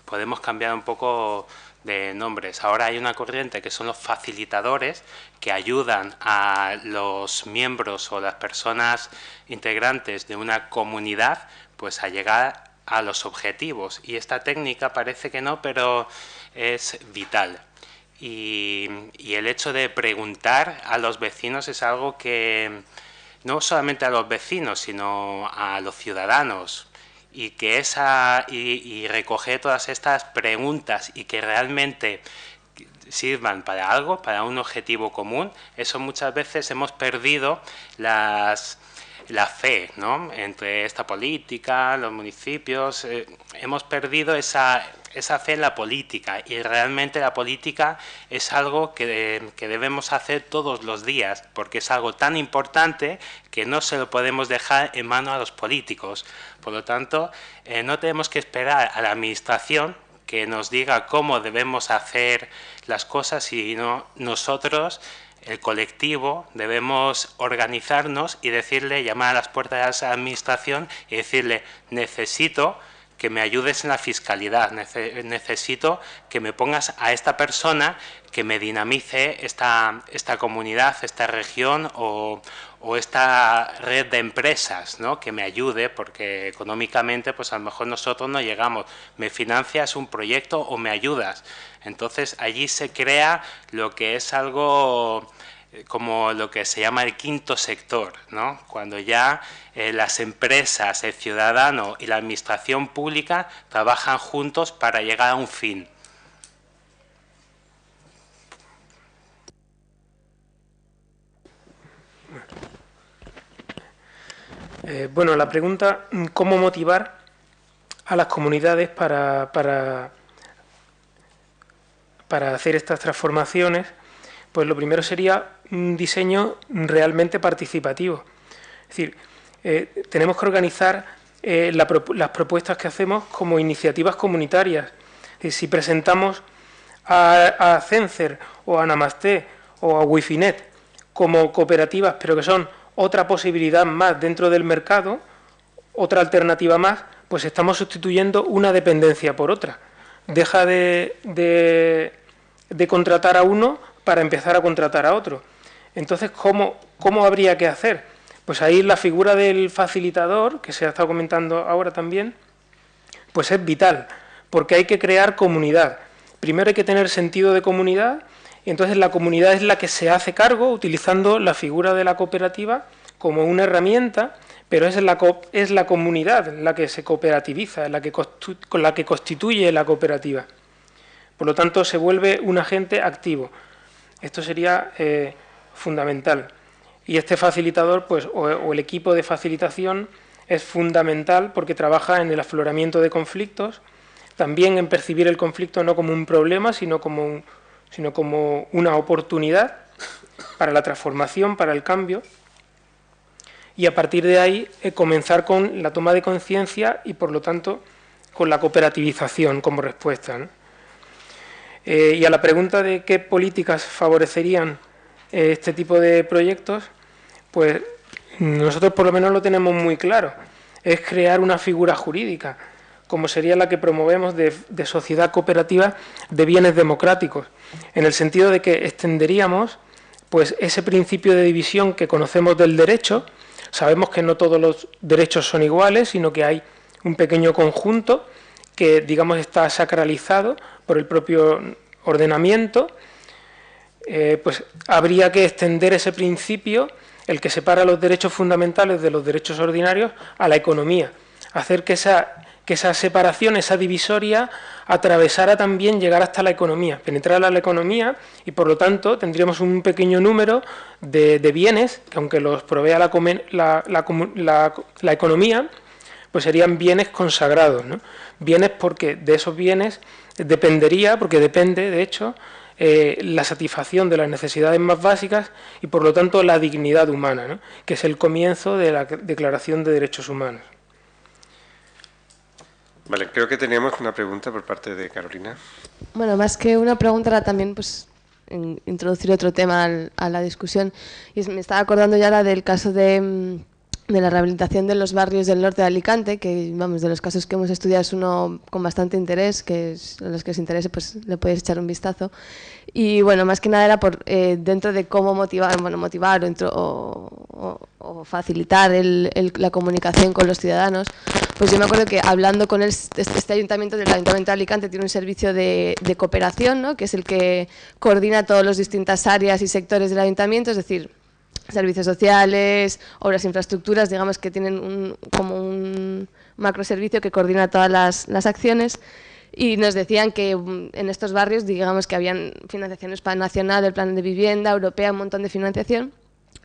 podemos cambiar un poco de nombres. Ahora hay una corriente que son los facilitadores, que ayudan a los miembros o las personas integrantes de una comunidad pues a llegar a los objetivos. Y esta técnica parece que no, pero es vital. Y el hecho de preguntar a los vecinos es algo que no solamente a los vecinos, sino a los ciudadanos, y que y recoger todas estas preguntas y que realmente sirvan para algo, para un objetivo común. Eso muchas veces hemos perdido la fe, ¿no? Entre esta política, los municipios, hemos perdido esa fe en la política, y realmente la política es algo que debemos hacer todos los días, porque es algo tan importante que no se lo podemos dejar en manos a los políticos. Por lo tanto, no tenemos que esperar a la administración que nos diga cómo debemos hacer las cosas, sino nosotros, el colectivo, debemos organizarnos y llamar a las puertas de la administración y decirle: necesito que me ayudes en la fiscalidad, necesito que me pongas a esta persona que me dinamice esta comunidad, esta región o esta red de empresas, ¿no? Que me ayude, porque económicamente pues a lo mejor nosotros no llegamos. ¿Me financias un proyecto o me ayudas? Entonces allí se crea lo que es algo como lo que se llama el quinto sector, ¿no? Cuando ya las empresas, el ciudadano y la administración pública trabajan juntos para llegar a un fin. Bueno, la pregunta, ¿cómo motivar a las comunidades para hacer estas transformaciones? Pues lo primero sería un diseño realmente participativo. Es decir, tenemos que organizar las propuestas que hacemos como iniciativas comunitarias. Si presentamos a Cencer o a Namaste o a Wifinet como cooperativas, pero que son otra posibilidad más dentro del mercado, otra alternativa más, pues estamos sustituyendo una dependencia por otra. Deja de contratar a uno para empezar a contratar a otro. Entonces, ¿cómo habría que hacer? Pues ahí la figura del facilitador, que se ha estado comentando ahora también, pues es vital, porque hay que crear comunidad. Primero hay que tener sentido de comunidad, y entonces la comunidad es la que se hace cargo utilizando la figura de la cooperativa como una herramienta, pero es la comunidad la que se cooperativiza, la que constituye la cooperativa. Por lo tanto, se vuelve un agente activo. Esto sería fundamental. Y este facilitador, pues, o el equipo de facilitación, es fundamental porque trabaja en el afloramiento de conflictos, también en percibir el conflicto no como un problema, sino como una oportunidad para la transformación, para el cambio, y a partir de ahí comenzar con la toma de conciencia y, por lo tanto, con la cooperativización como respuesta, ¿no? Y a la pregunta de qué políticas favorecerían este tipo de proyectos, pues nosotros por lo menos lo tenemos muy claro, es crear una figura jurídica, como sería la que promovemos de sociedad cooperativa de bienes democráticos, en el sentido de que extenderíamos pues ese principio de división que conocemos del derecho. Sabemos que no todos los derechos son iguales, sino que hay un pequeño conjunto que, digamos, está sacralizado por el propio ordenamiento. Pues habría que extender ese principio, el que separa los derechos fundamentales de los derechos ordinarios, a la economía. Hacer que esa separación, esa divisoria, atravesara también, llegar hasta la economía, penetrar a la economía, y por lo tanto tendríamos un pequeño número de bienes que, aunque los provea la economía, pues serían bienes consagrados, ¿no? Bienes porque de esos bienes dependería, porque depende, de hecho, la satisfacción de las necesidades más básicas y, por lo tanto, la dignidad humana, ¿no? Que es el comienzo de la Declaración de Derechos Humanos. Vale, creo que teníamos una pregunta por parte de Carolina. Bueno, más que una pregunta era también pues introducir otro tema a la discusión. Y me estaba acordando ya la del caso de la rehabilitación de los barrios del norte de Alicante, que vamos, de los casos que hemos estudiado es uno con bastante interés, que a los que os interese pues le podéis echar un vistazo. Y bueno, más que nada era por dentro de cómo motivar o facilitar la comunicación con los ciudadanos. Pues yo me acuerdo que hablando con este ayuntamiento, del Ayuntamiento de Alicante, tiene un servicio de cooperación, ¿no? Que es el que coordina todas las distintas áreas y sectores del ayuntamiento, es decir, servicios sociales, obras e infraestructuras, digamos que tienen como un macroservicio que coordina todas las acciones. Y nos decían que en estos barrios, digamos que habían financiaciones nacional, el plan de vivienda, europea, un montón de financiación,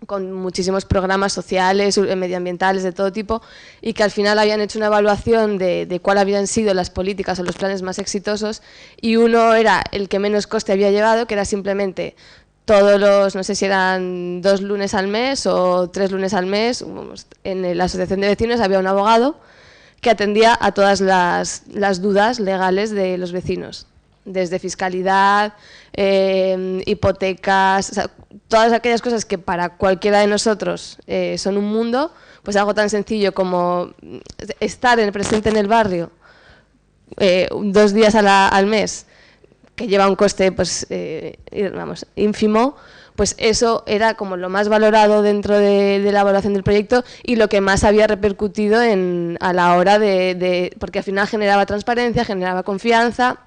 con muchísimos programas sociales, medioambientales, de todo tipo, y que al final habían hecho una evaluación de cuáles habían sido las políticas o los planes más exitosos, y uno era el que menos coste había llevado, que era simplemente todos los, no sé si eran 2 lunes al mes o 3 lunes al mes, en la asociación de vecinos había un abogado que atendía a todas las dudas legales de los vecinos, desde fiscalidad, hipotecas, o sea, todas aquellas cosas que para cualquiera de nosotros son un mundo, pues algo tan sencillo como estar presente en el barrio 2 días al mes, que lleva un coste pues ínfimo, pues eso era como lo más valorado dentro de la evaluación del proyecto y lo que más había repercutido a la hora porque al final generaba transparencia, generaba confianza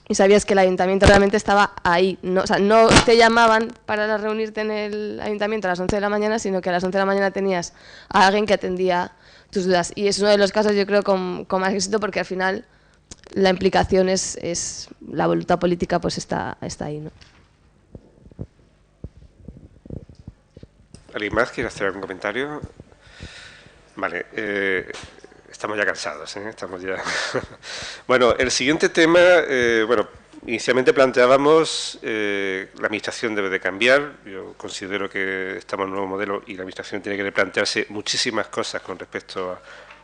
y sabías que el ayuntamiento realmente estaba ahí, ¿no? O sea, no te llamaban para reunirte en el ayuntamiento a las 11 de la mañana, sino que a las 11 de la mañana tenías a alguien que atendía tus dudas. Y es uno de los casos, yo creo, con más éxito, porque al final la implicación es la voluntad política, pues está ahí, ¿no? ¿Alguien más quiere hacer algún comentario? Vale, estamos ya cansados, ¿eh? Estamos ya... Bueno, el siguiente tema, inicialmente planteábamos la administración debe de cambiar. Yo considero que estamos en un nuevo modelo y la administración tiene que replantearse muchísimas cosas con respecto a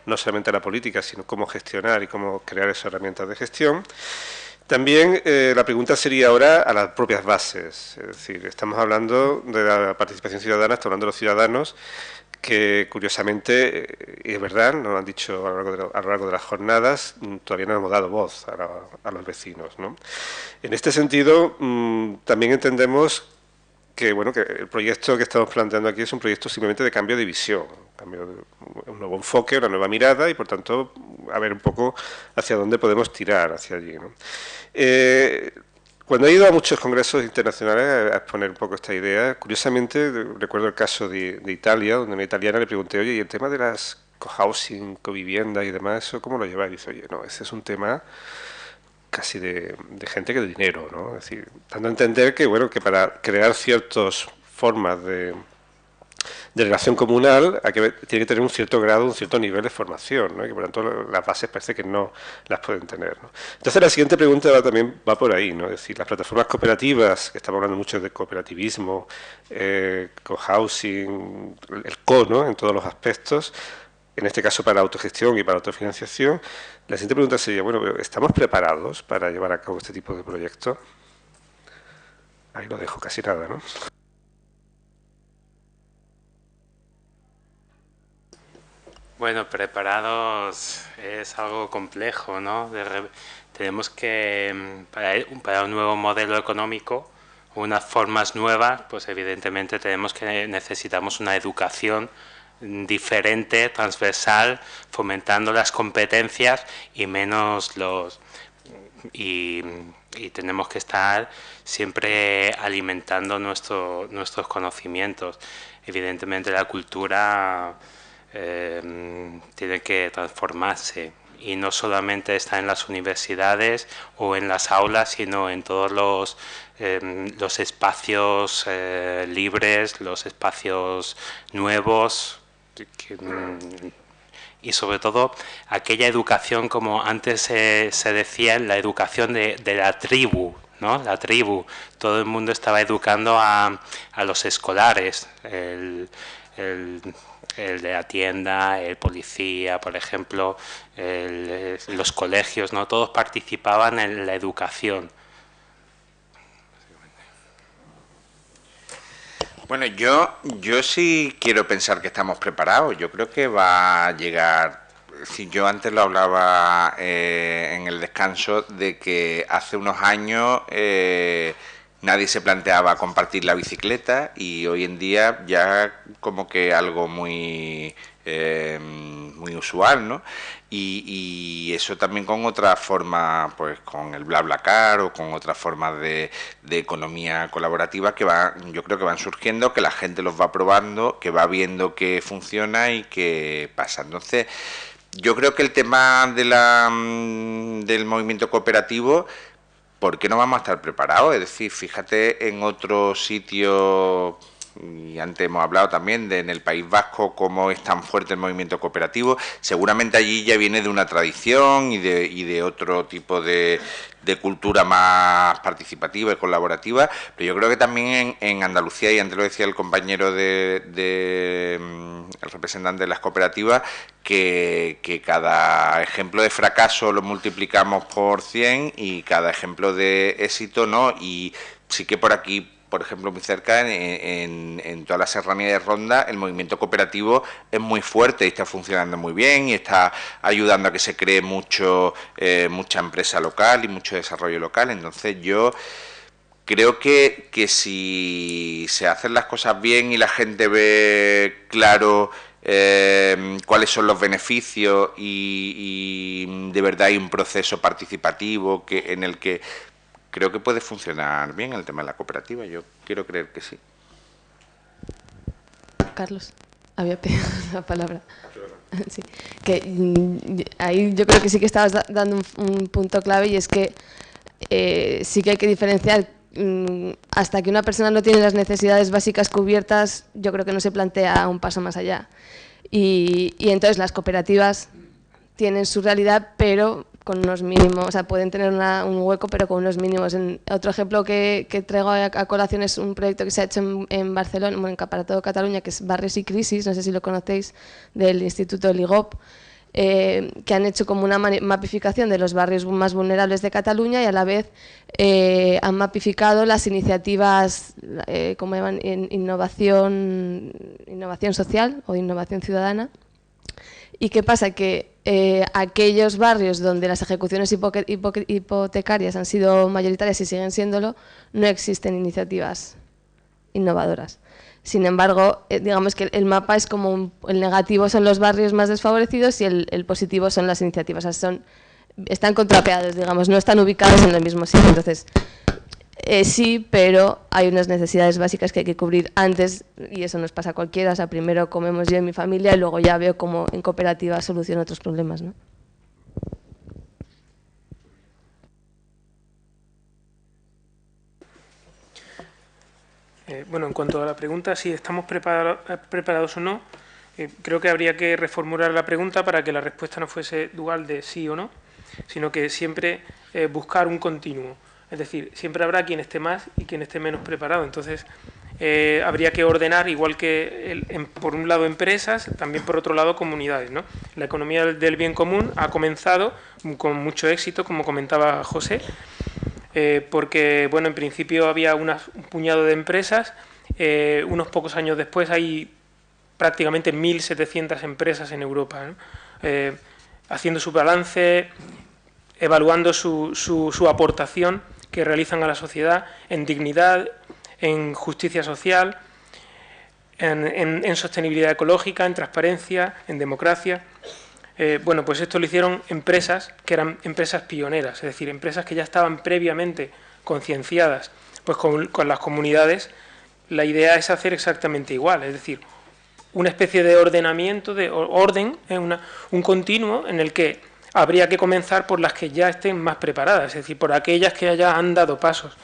no solamente a la política, sino cómo gestionar y cómo crear esas herramientas de gestión. También la pregunta sería ahora a las propias bases, es decir, estamos hablando de la participación ciudadana, estamos hablando de los ciudadanos, que curiosamente, y es verdad, nos lo han dicho a lo largo de las jornadas, todavía no hemos dado voz a los vecinos, ¿no? En este sentido, también entendemos que el proyecto que estamos planteando aquí es un proyecto simplemente de cambio de visión, un nuevo enfoque, una nueva mirada y, por tanto, a ver un poco hacia dónde podemos tirar hacia allí, ¿no? Cuando he ido a muchos congresos internacionales a exponer un poco esta idea, curiosamente recuerdo el caso de Italia, donde una italiana le pregunté, oye, ¿y el tema de las cohousing, covivienda y demás, eso cómo lo lleváis? Y dice, oye, no, ese es un tema casi de gente que de dinero, ¿no? Es decir, dando a entender que, que para crear ciertas formas de relación comunal tiene que tener un cierto grado, un cierto nivel de formación, ¿no? Y que por lo tanto las bases parece que no las pueden tener, ¿no? Entonces la siguiente pregunta también va por ahí, ¿no? Es decir, las plataformas cooperativas, que estamos hablando mucho de cooperativismo, cohousing, el co, ¿no? En todos los aspectos, en este caso para autogestión y para autofinanciación, la siguiente pregunta sería, bueno, ¿estamos preparados para llevar a cabo este tipo de proyectos? Ahí lo dejo, casi nada, ¿no? Bueno, preparados es algo complejo, ¿no? Tenemos que, para un nuevo modelo económico, unas formas nuevas, pues evidentemente necesitamos una educación diferente, transversal, fomentando las competencias y menos los... Y tenemos que estar siempre alimentando nuestros conocimientos. Evidentemente la cultura tiene que transformarse y no solamente está en las universidades o en las aulas, sino en todos los espacios libres, los espacios nuevos y sobre todo aquella educación, como antes se decía, la educación de la tribu, ¿no? La tribu, todo el mundo estaba educando a los escolares, el de la tienda, el policía, por ejemplo, los colegios, ¿no? Todos participaban en la educación. Bueno, yo sí quiero pensar que estamos preparados. Yo creo que va a llegar. Si yo antes lo hablaba en el descanso de que hace unos años nadie se planteaba compartir la bicicleta y hoy en día ya como que algo muy muy usual, ¿no? Y eso también con otra forma, pues con el BlaBlaCar o con otras formas de economía colaborativa que yo creo que van surgiendo, que la gente los va probando, que va viendo que funciona y que pasa. Entonces, yo creo que el tema del movimiento cooperativo, ¿por qué no vamos a estar preparados? Es decir, fíjate en otros sitios, y antes hemos hablado también en el País Vasco cómo es tan fuerte el movimiento cooperativo. Seguramente allí ya viene de una tradición y de otro tipo de cultura más participativa y colaborativa, pero yo creo que también en Andalucía, y antes lo decía el compañero el representante de las cooperativas, que cada ejemplo de fracaso lo multiplicamos por 100 y cada ejemplo de éxito no, y sí que por aquí, por ejemplo, muy cerca, en toda la serranía de Ronda, el movimiento cooperativo es muy fuerte y está funcionando muy bien y está ayudando a que se cree mucha empresa local y mucho desarrollo local. Entonces yo creo que si se hacen las cosas bien y la gente ve claro cuáles son los beneficios y de verdad hay un proceso participativo en el que creo que puede funcionar bien el tema de la cooperativa. Yo quiero creer que sí. Carlos, había pedido la palabra. Sí, que ahí yo creo que sí que estabas dando un punto clave, y es que sí que hay que diferenciar. Hasta que una persona no tiene las necesidades básicas cubiertas, yo creo que no se plantea un paso más allá. Y entonces las cooperativas tienen su realidad, pero con unos mínimos, o sea, pueden tener un hueco, pero con unos mínimos. Otro ejemplo que traigo a colación es un proyecto que se ha hecho en Barcelona, para todo Cataluña, que es Barrios y Crisis, no sé si lo conocéis, del Instituto Ligop, que han hecho como una mapificación de los barrios más vulnerables de Cataluña y a la vez han mapificado las iniciativas, como llaman, innovación social o innovación ciudadana. ¿Y qué pasa? Que aquellos barrios donde las ejecuciones hipotecarias han sido mayoritarias y siguen siéndolo, no existen iniciativas innovadoras. Sin embargo, digamos que el mapa es como el negativo son los barrios más desfavorecidos y el positivo son las iniciativas. O sea, están contrapeados, digamos, no están ubicados en el mismo sitio. Entonces, sí, pero hay unas necesidades básicas que hay que cubrir antes, y eso nos pasa a cualquiera. O sea, primero comemos yo y mi familia y luego ya veo cómo en cooperativa soluciono otros problemas, ¿no? Bueno, en cuanto a la pregunta, si estamos preparados o no, creo que habría que reformular la pregunta para que la respuesta no fuese dual de sí o no, sino que siempre buscar un continuo. Es decir, siempre habrá quien esté más y quien esté menos preparado. Entonces, habría que ordenar, igual que por un lado empresas, también por otro lado comunidades, ¿no? La economía del bien común ha comenzado con mucho éxito, como comentaba José, porque, bueno, en principio había un puñado de empresas, unos pocos años después hay prácticamente 1.700 empresas en Europa, ¿no? Haciendo su balance, evaluando su aportación que realizan a la sociedad en dignidad, en justicia social, en sostenibilidad ecológica, en transparencia, en democracia. Bueno, pues esto lo hicieron empresas que eran empresas pioneras, es decir, empresas que ya estaban previamente concienciadas. Pues con las comunidades la idea es hacer exactamente igual, es decir, una especie de ordenamiento, de orden, un continuo en el que habría que comenzar por las que ya estén más preparadas, es decir, por aquellas que ya han dado pasos.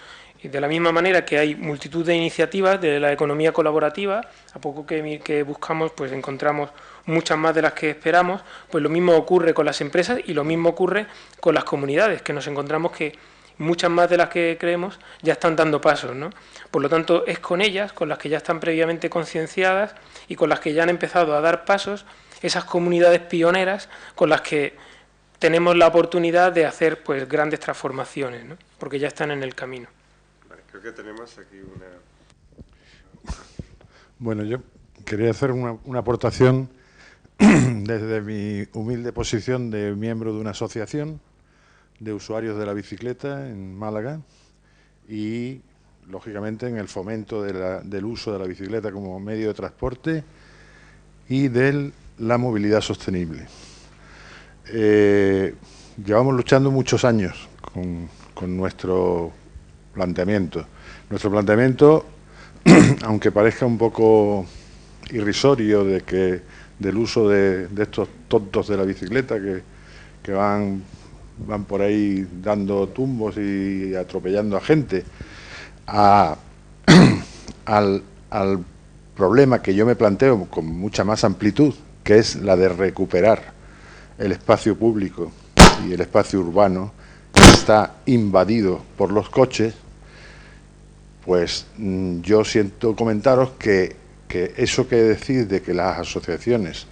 Y de la misma manera que hay multitud de iniciativas de la economía colaborativa, a poco que buscamos, pues encontramos muchas más de las que esperamos, pues lo mismo ocurre con las empresas y lo mismo ocurre con las comunidades, que nos encontramos que muchas más de las que creemos ya están dando pasos, ¿no? Por lo tanto, es con ellas, con las que ya están previamente concienciadas y con las que ya han empezado a dar pasos, esas comunidades pioneras con las que tenemos la oportunidad de hacer, pues, grandes transformaciones, ¿no? Porque ya están en el camino. Vale, creo que tenemos aquí una... Bueno, yo quería hacer una aportación desde mi humilde posición de miembro de una asociación de usuarios de la bicicleta en Málaga y, lógicamente, en el fomento del uso de la bicicleta como medio de transporte y de la movilidad sostenible. Llevamos luchando muchos años con nuestro planteamiento. Nuestro planteamiento, aunque parezca un poco irrisorio del uso de estos tontos de la bicicleta que van por ahí dando tumbos y atropellando a gente, al problema que yo me planteo con mucha más amplitud, que es la de recuperar el espacio público y el espacio urbano que está invadido por los coches, pues yo siento comentaros que eso que decís de que las asociaciones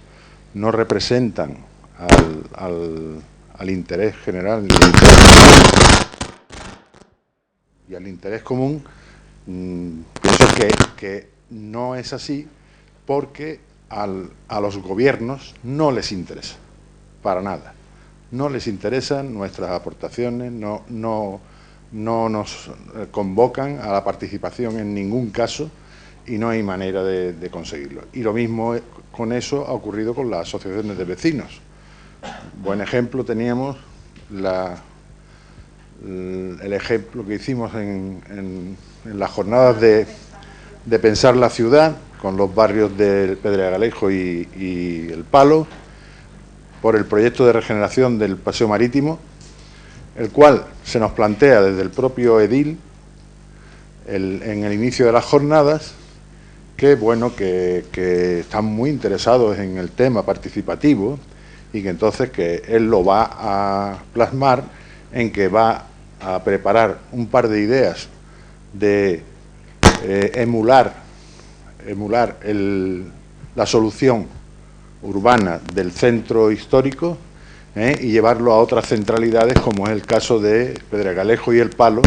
no representan al interés general y al interés común, pienso que no es así, porque a los gobiernos no les interesa, para nada. No les interesan nuestras aportaciones, no nos convocan a la participación en ningún caso y no hay manera de conseguirlo. Y lo mismo con eso ha ocurrido con las asociaciones de vecinos. Buen ejemplo teníamos el ejemplo que hicimos en las jornadas de pensar la ciudad, con los barrios del Pedregalejo y El Palo, por el proyecto de regeneración del paseo marítimo, el cual se nos plantea desde el propio edil en el inicio de las jornadas, que bueno, que están muy interesados en el tema participativo y que entonces que él lo va a plasmar en que va a preparar un par de ideas de emular la solución urbana del centro histórico y llevarlo a otras centralidades, como es el caso de Pedregalejo y El Palo,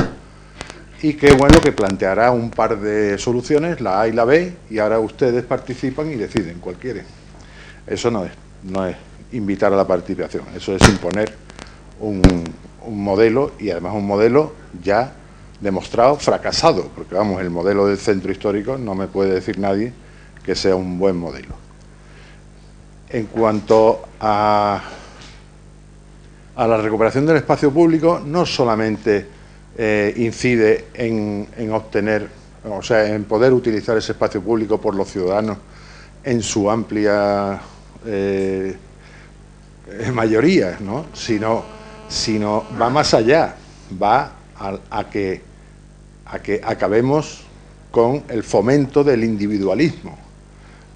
y que bueno, que planteará un par de soluciones, la A y la B, y ahora ustedes participan y deciden cuál quieren. Eso no es invitar a la participación, eso es imponer un modelo, y además un modelo ya demostrado fracasado, porque vamos, el modelo del centro histórico no me puede decir nadie que sea un buen modelo. En cuanto a la recuperación del espacio público, no solamente incide en obtener, o sea, en poder utilizar ese espacio público por los ciudadanos en su amplia mayoría, ¿no? sino va más allá, va a que acabemos con el fomento del individualismo.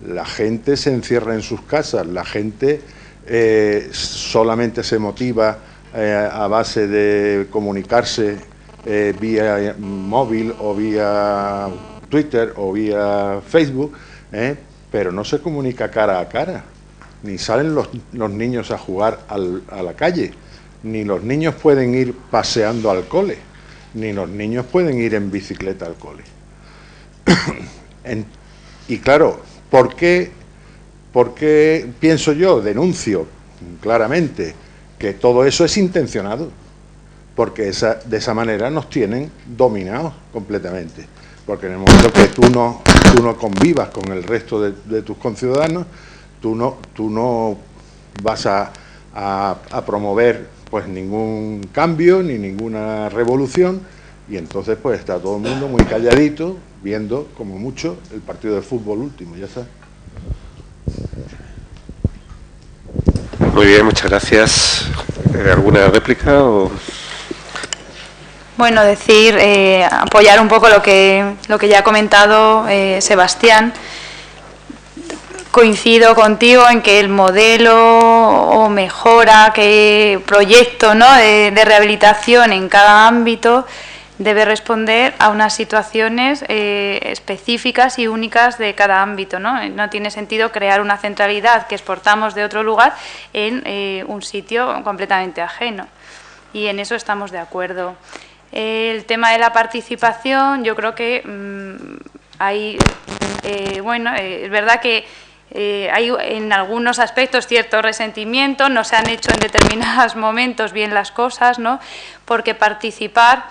La gente se encierra en sus casas, la gente solamente se motiva a base de comunicarse vía móvil o vía Twitter o vía Facebook, pero no se comunica cara a cara, ni salen los niños a jugar a la calle, ni los niños pueden ir paseando al cole, ni los niños pueden ir en bicicleta al cole. Y claro, ¿por qué pienso yo, denuncio claramente que todo eso es intencionado? Porque de esa manera nos tienen dominados completamente. Porque en el momento que tú no convivas con el resto de tus conciudadanos, tú no vas a promover pues ningún cambio ni ninguna revolución, y entonces pues está todo el mundo muy calladito viendo como mucho el partido de fútbol último, ya está. Muy bien, muchas gracias. ¿Alguna réplica? Bueno, apoyar un poco lo que ya ha comentado Sebastián. Coincido contigo en que el modelo o mejora, que proyecto, ¿no?, de rehabilitación en cada ámbito debe responder a unas situaciones específicas y únicas de cada ámbito, ¿no? No tiene sentido crear una centralidad que exportamos de otro lugar en un sitio completamente ajeno. Y en eso estamos de acuerdo. El tema de la participación, yo creo que es verdad que hay en algunos aspectos cierto resentimiento, no se han hecho en determinados momentos bien las cosas, ¿no? Porque participar,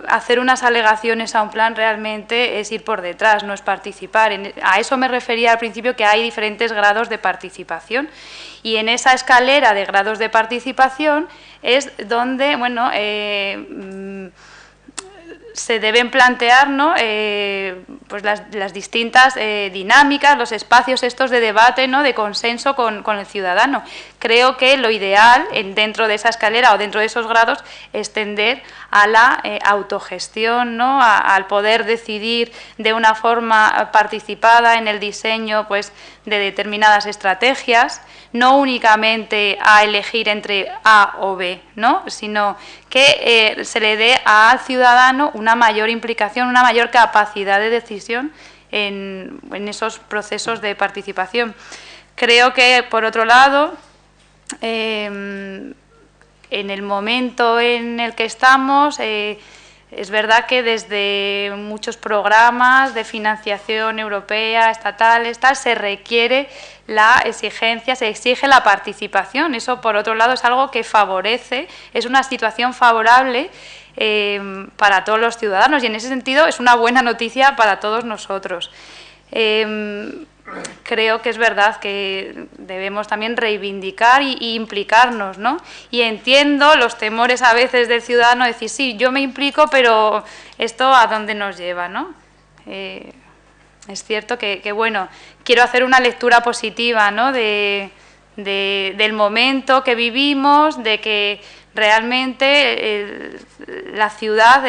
hacer unas alegaciones a un plan realmente es ir por detrás, no es participar. A eso me refería al principio, que hay diferentes grados de participación, y en esa escalera de grados de participación es donde, bueno, se deben plantear, ¿no?, pues las distintas dinámicas, los espacios estos de debate, ¿no?, de consenso con el ciudadano. Creo que lo ideal dentro de esa escalera o dentro de esos grados es tender a la autogestión, ¿no?, al poder decidir de una forma participada en el diseño, pues, de determinadas estrategias, no únicamente a elegir entre A o B, ¿no?, sino que se le dé al ciudadano una mayor implicación, una mayor capacidad de decisión en esos procesos de participación. Creo que, por otro lado, en el momento en el que estamos, es verdad que desde muchos programas de financiación europea, estatales, se requiere la exigencia, se exige la participación. Eso, por otro lado, es algo que favorece, es una situación favorable para todos los ciudadanos, y en ese sentido es una buena noticia para todos nosotros. Creo que es verdad que debemos también reivindicar y implicarnos, ¿no? Y entiendo los temores a veces del ciudadano, decir, sí, yo me implico, pero ¿esto a dónde nos lleva, no? Es cierto que, bueno, quiero hacer una lectura positiva, ¿no?, del momento que vivimos, de que realmente la ciudad,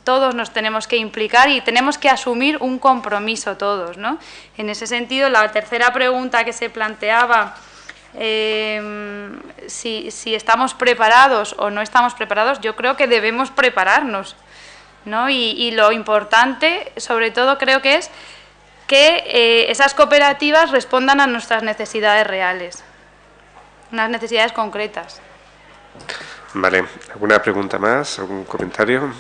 todos nos tenemos que implicar y tenemos que asumir un compromiso todos, ¿no? En ese sentido, la tercera pregunta que se planteaba, si estamos preparados o no estamos preparados, yo creo que debemos prepararnos, ¿no? Y lo importante, sobre todo, creo que es que esas cooperativas respondan a nuestras necesidades reales, unas necesidades concretas. Vale, ¿alguna pregunta más? ¿Algún comentario?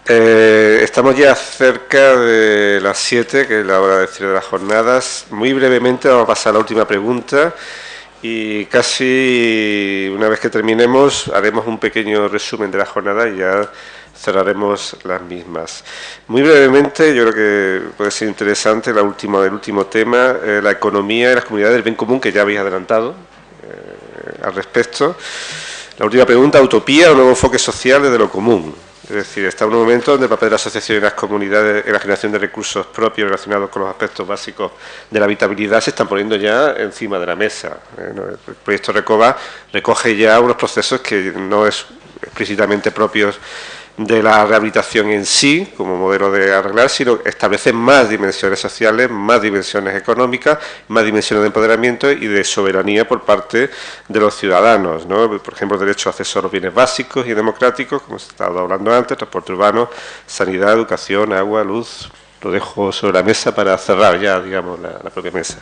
Estamos ya cerca de las 7, que es la hora de cierre de las jornadas. Muy brevemente vamos a pasar a la última pregunta y casi una vez que terminemos haremos un pequeño resumen de la jornada y ya cerraremos las mismas. Muy brevemente, yo creo que puede ser interesante el último tema, la economía y las comunidades del bien común, que ya habéis adelantado al respecto. La última pregunta, ¿utopía o nuevo enfoque social desde lo común? Es decir, está en un momento donde el papel de la asociación y las comunidades en la generación de recursos propios relacionados con los aspectos básicos de la habitabilidad se están poniendo ya encima de la mesa. El proyecto Recoba recoge ya unos procesos que no es explícitamente propios de la rehabilitación en sí, como modelo de arreglar, sino establecen más dimensiones sociales, más dimensiones económicas, más dimensiones de empoderamiento y de soberanía por parte de los ciudadanos, ¿no? Por ejemplo, derecho a acceso a los bienes básicos y democráticos, como se estaba hablando antes, transporte urbano, sanidad, educación, agua, luz. Lo dejo sobre la mesa para cerrar ya, digamos, la propia mesa.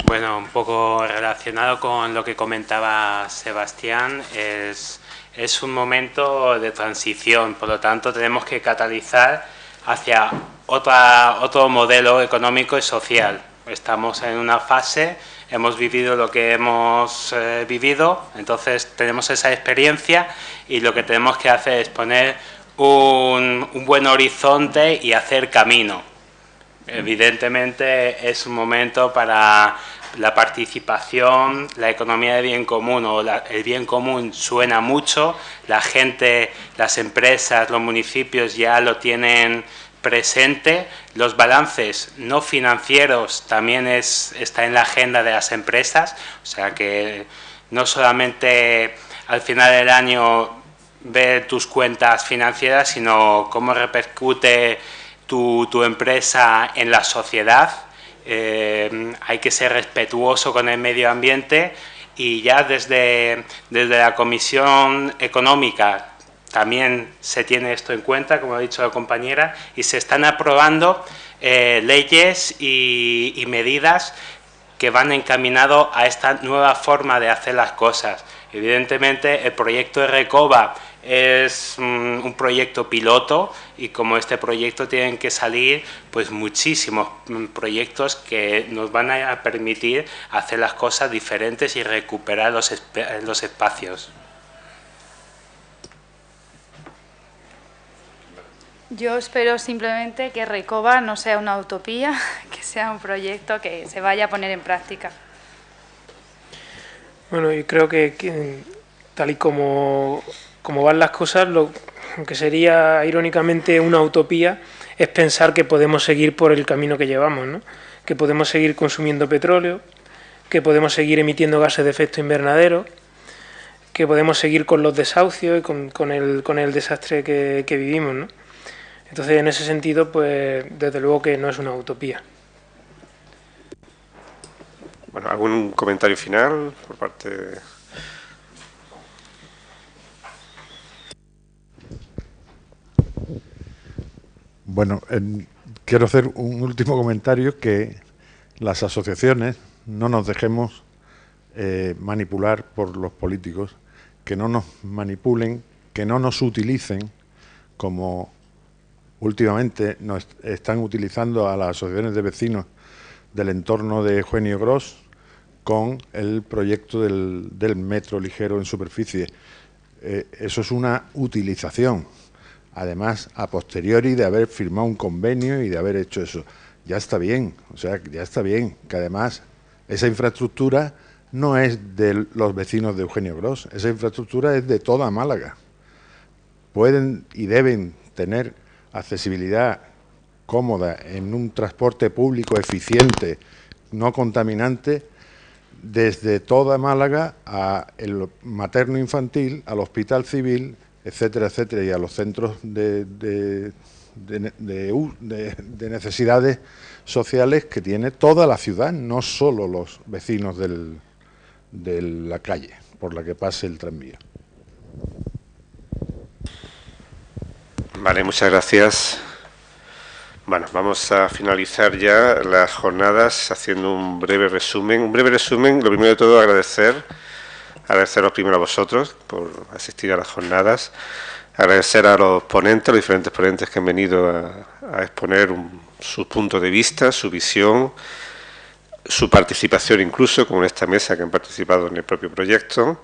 Bueno, un poco relacionado con lo que comentaba Sebastián, es un momento de transición, por lo tanto tenemos que catalizar hacia otro modelo económico y social. Estamos en una fase, hemos vivido lo que hemos vivido, entonces tenemos esa experiencia y lo que tenemos que hacer es poner un buen horizonte y hacer camino. Evidentemente es un momento para la participación, la economía de bien común o el bien común suena mucho, la gente, las empresas, los municipios ya lo tienen presente, los balances no financieros también está en la agenda de las empresas, o sea que no solamente al final del año ver tus cuentas financieras, sino cómo repercute tu empresa en la sociedad. Hay que ser respetuoso con el medio ambiente y ya desde la Comisión Económica también se tiene esto en cuenta, como ha dicho la compañera, y se están aprobando leyes y medidas que van encaminado a esta nueva forma de hacer las cosas. Evidentemente el proyecto de Recoba es un proyecto piloto y como este proyecto tienen que salir pues muchísimos proyectos que nos van a permitir hacer las cosas diferentes y recuperar los espacios. Yo espero simplemente que Recoba no sea una utopía, que sea un proyecto que se vaya a poner en práctica. Bueno, yo creo que tal y como van las cosas, lo que sería irónicamente una utopía es pensar que podemos seguir por el camino que llevamos, ¿no? Que podemos seguir consumiendo petróleo, que podemos seguir emitiendo gases de efecto invernadero, que podemos seguir con los desahucios y con el desastre que vivimos, ¿no? Entonces, en ese sentido, pues desde luego que no es una utopía. Bueno, ¿algún comentario final por parte de... Bueno, quiero hacer un último comentario, que las asociaciones no nos dejemos manipular por los políticos, que no nos manipulen, que no nos utilicen como últimamente nos están utilizando a las asociaciones de vecinos del entorno de Eugenio Gros con el proyecto del metro ligero en superficie. Eso es una utilización. Además, a posteriori de haber firmado un convenio y de haber hecho eso. Ya está bien, o sea, ya está bien, que además esa infraestructura no es de los vecinos de Eugenio Gros, esa infraestructura es de toda Málaga. Pueden y deben tener accesibilidad cómoda en un transporte público eficiente, no contaminante, desde toda Málaga a el materno infantil, al hospital civil, etcétera, etcétera, y a los centros de necesidades sociales que tiene toda la ciudad, no solo los vecinos de la calle por la que pase el tranvía. Vale, muchas gracias. Bueno, vamos a finalizar ya las jornadas haciendo un breve resumen. Un breve resumen, lo primero de todo agradeceros primero a vosotros por asistir a las jornadas, agradecer a los ponentes, los diferentes ponentes que han venido a exponer sus puntos de vista, su visión, su participación incluso, como en esta mesa que han participado en el propio proyecto.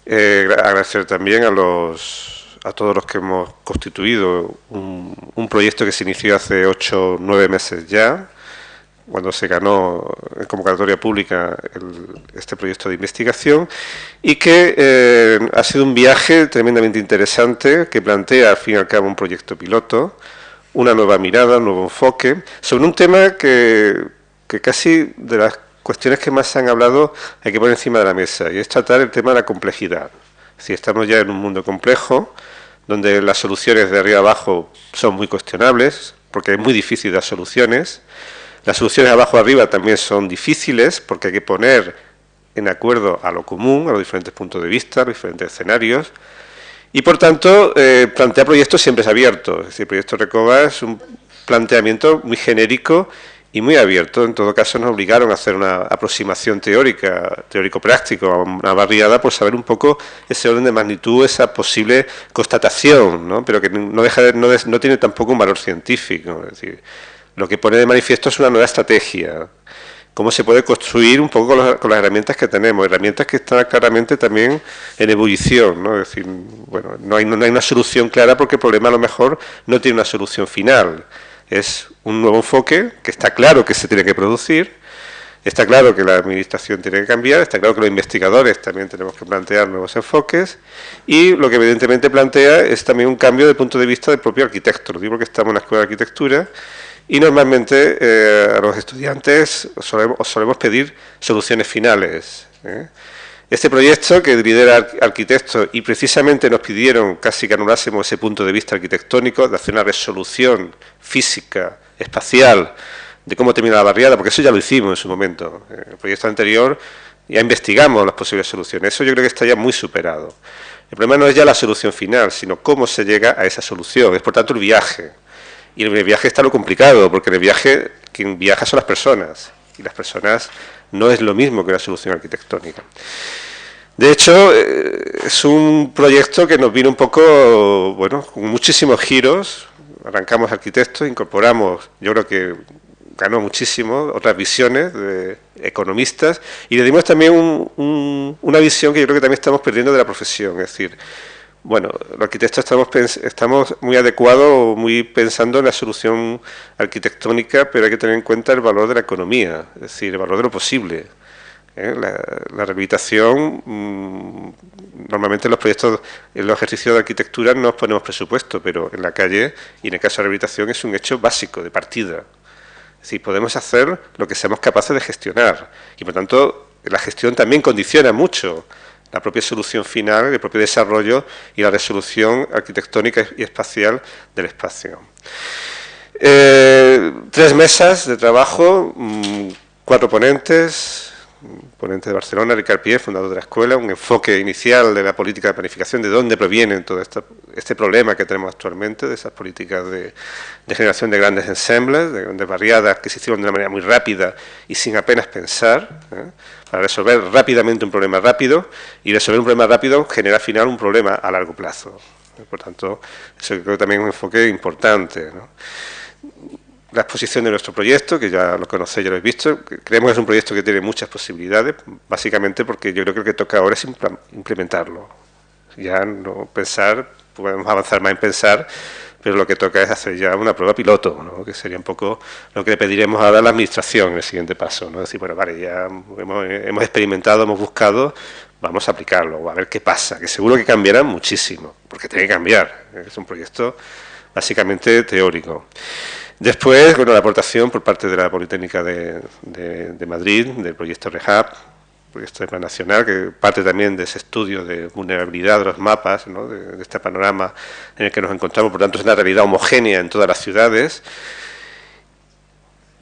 Agradecer también a todos los que hemos constituido un proyecto que se inició hace 8 o 9 meses ya, cuando se ganó en convocatoria pública este proyecto de investigación, y que ha sido un viaje tremendamente interesante que plantea al fin y al cabo un proyecto piloto, una nueva mirada, un nuevo enfoque, sobre un tema que casi de las cuestiones que más se han hablado hay que poner encima de la mesa, y es tratar el tema de la complejidad. Es decir, estamos ya en un mundo complejo, donde las soluciones de arriba abajo son muy cuestionables, porque es muy difícil dar soluciones. Las soluciones de abajo arriba también son difíciles, porque hay que poner en acuerdo a lo común, a los diferentes puntos de vista, a los diferentes escenarios. Y por tanto, plantear proyectos siempre es abierto. Es decir, el proyecto Recoba es un planteamiento muy genérico y muy abierto. En todo caso, nos obligaron a hacer una aproximación teórica, teórico-práctico, a una barriada, por saber un poco ese orden de magnitud, esa posible constatación, ¿no? Pero que no tiene tampoco un valor científico. Es decir, lo que pone de manifiesto es una nueva estrategia. Cómo se puede construir un poco con las herramientas que tenemos, herramientas que están claramente también en ebullición, ¿no? Es decir, bueno, no hay una solución clara porque el problema a lo mejor no tiene una solución final. Es un nuevo enfoque que está claro que se tiene que producir, está claro que la administración tiene que cambiar, está claro que los investigadores también tenemos que plantear nuevos enfoques, y lo que evidentemente plantea es también un cambio de punto de vista del propio arquitecto. Lo digo porque estamos en la Escuela de Arquitectura, y normalmente a los estudiantes solemos pedir soluciones finales. Este proyecto que lidera arquitectos, y precisamente nos pidieron casi que anulásemos ese punto de vista arquitectónico, de hacer una resolución física, espacial, de cómo termina la barriada, porque eso ya lo hicimos en su momento. En el proyecto anterior ya investigamos las posibles soluciones. Eso yo creo que está ya muy superado. El problema no es ya la solución final, sino cómo se llega a esa solución. Es por tanto el viaje. Y en el viaje está lo complicado, porque en el viaje quien viaja son las personas, y las personas no es lo mismo que una solución arquitectónica. De hecho, es un proyecto que nos vino un poco, bueno, con muchísimos giros. Arrancamos arquitectos, incorporamos, yo creo que ganó muchísimo, otras visiones de economistas, y le dimos también una visión que yo creo que también estamos perdiendo de la profesión, es decir, bueno, los arquitectos estamos muy adecuados, muy pensando en la solución arquitectónica, pero hay que tener en cuenta el valor de la economía, es decir, el valor de lo posible. La rehabilitación, normalmente en los proyectos, en los ejercicios de arquitectura no ponemos presupuesto, pero en la calle y en el caso de rehabilitación es un hecho básico, de partida. Es decir, podemos hacer lo que seamos capaces de gestionar, y por tanto la gestión también condiciona mucho la propia solución final, el propio desarrollo y la resolución arquitectónica y espacial del espacio. 3 mesas de trabajo, 4 ponentes, ponente de Barcelona, Ricard Pié, fundador de la escuela, un enfoque inicial de la política de planificación, de dónde proviene todo este problema que tenemos actualmente, de esas políticas de generación de grandes ensembles, de grandes barriadas que se hicieron de una manera muy rápida y sin apenas pensar, para resolver rápidamente un problema rápido, y resolver un problema rápido genera al final un problema a largo plazo. Por tanto, eso creo que también es un enfoque importante, ¿no? La exposición de nuestro proyecto, que ya lo conocéis, ya lo habéis visto, creemos que es un proyecto que tiene muchas posibilidades, básicamente porque yo creo que lo que toca ahora es implementarlo. Ya no pensar, podemos avanzar más en pensar, pero lo que toca es hacer ya una prueba piloto, ¿no? Que sería un poco lo que le pediremos ahora a la administración en el siguiente paso, ¿no? Es decir, bueno, vale, ya hemos experimentado, hemos buscado, vamos a aplicarlo, a ver qué pasa, que seguro que cambiará muchísimo, porque tiene que cambiar, es un proyecto básicamente teórico. Después, bueno, la aportación por parte de la Politécnica de Madrid, del proyecto REHAB, proyecto de plan nacional, que parte también de ese estudio de vulnerabilidad de los mapas, ¿no? de este panorama en el que nos encontramos, por tanto es una realidad homogénea en todas las ciudades.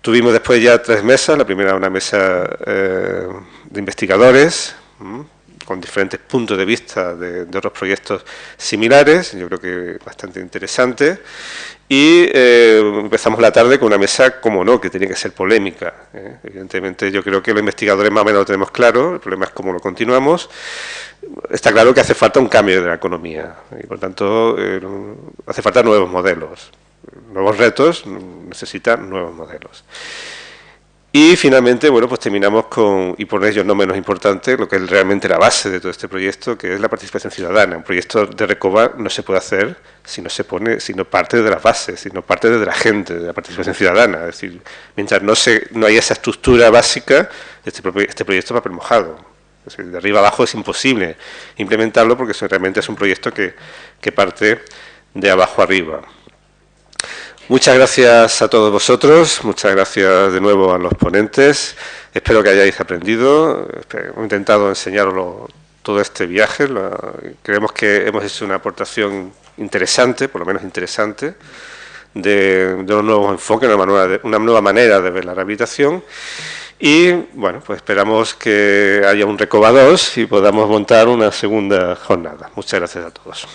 Tuvimos después ya 3 mesas, la primera una mesa de investigadores, con diferentes puntos de vista de otros proyectos similares, yo creo que bastante interesante. Y empezamos la tarde con una mesa, como no, que tenía que ser polémica. Evidentemente yo creo que los investigadores más o menos lo tenemos claro, el problema es cómo lo continuamos. Está claro que hace falta un cambio de la economía y por tanto hace falta nuevos modelos. Nuevos retos necesitan nuevos modelos. Y finalmente, bueno, pues terminamos con, y por ello no menos importante, lo que es realmente la base de todo este proyecto, que es la participación ciudadana. Un proyecto de Recoba no se puede hacer si no parte de las bases, si no parte de la gente, de la participación ciudadana. Es decir, mientras no haya esa estructura básica, este proyecto va a papel mojado. Es decir, de arriba abajo es imposible implementarlo porque realmente es un proyecto que parte de abajo arriba. Muchas gracias a todos vosotros, muchas gracias de nuevo a los ponentes, espero que hayáis aprendido, hemos intentado enseñarlo todo este viaje. Creemos que hemos hecho una aportación interesante, por lo menos interesante, de unos nuevos enfoques, una nueva manera de ver la rehabilitación. Y bueno, pues esperamos que haya un Recoba 2 y podamos montar una segunda jornada. Muchas gracias a todos.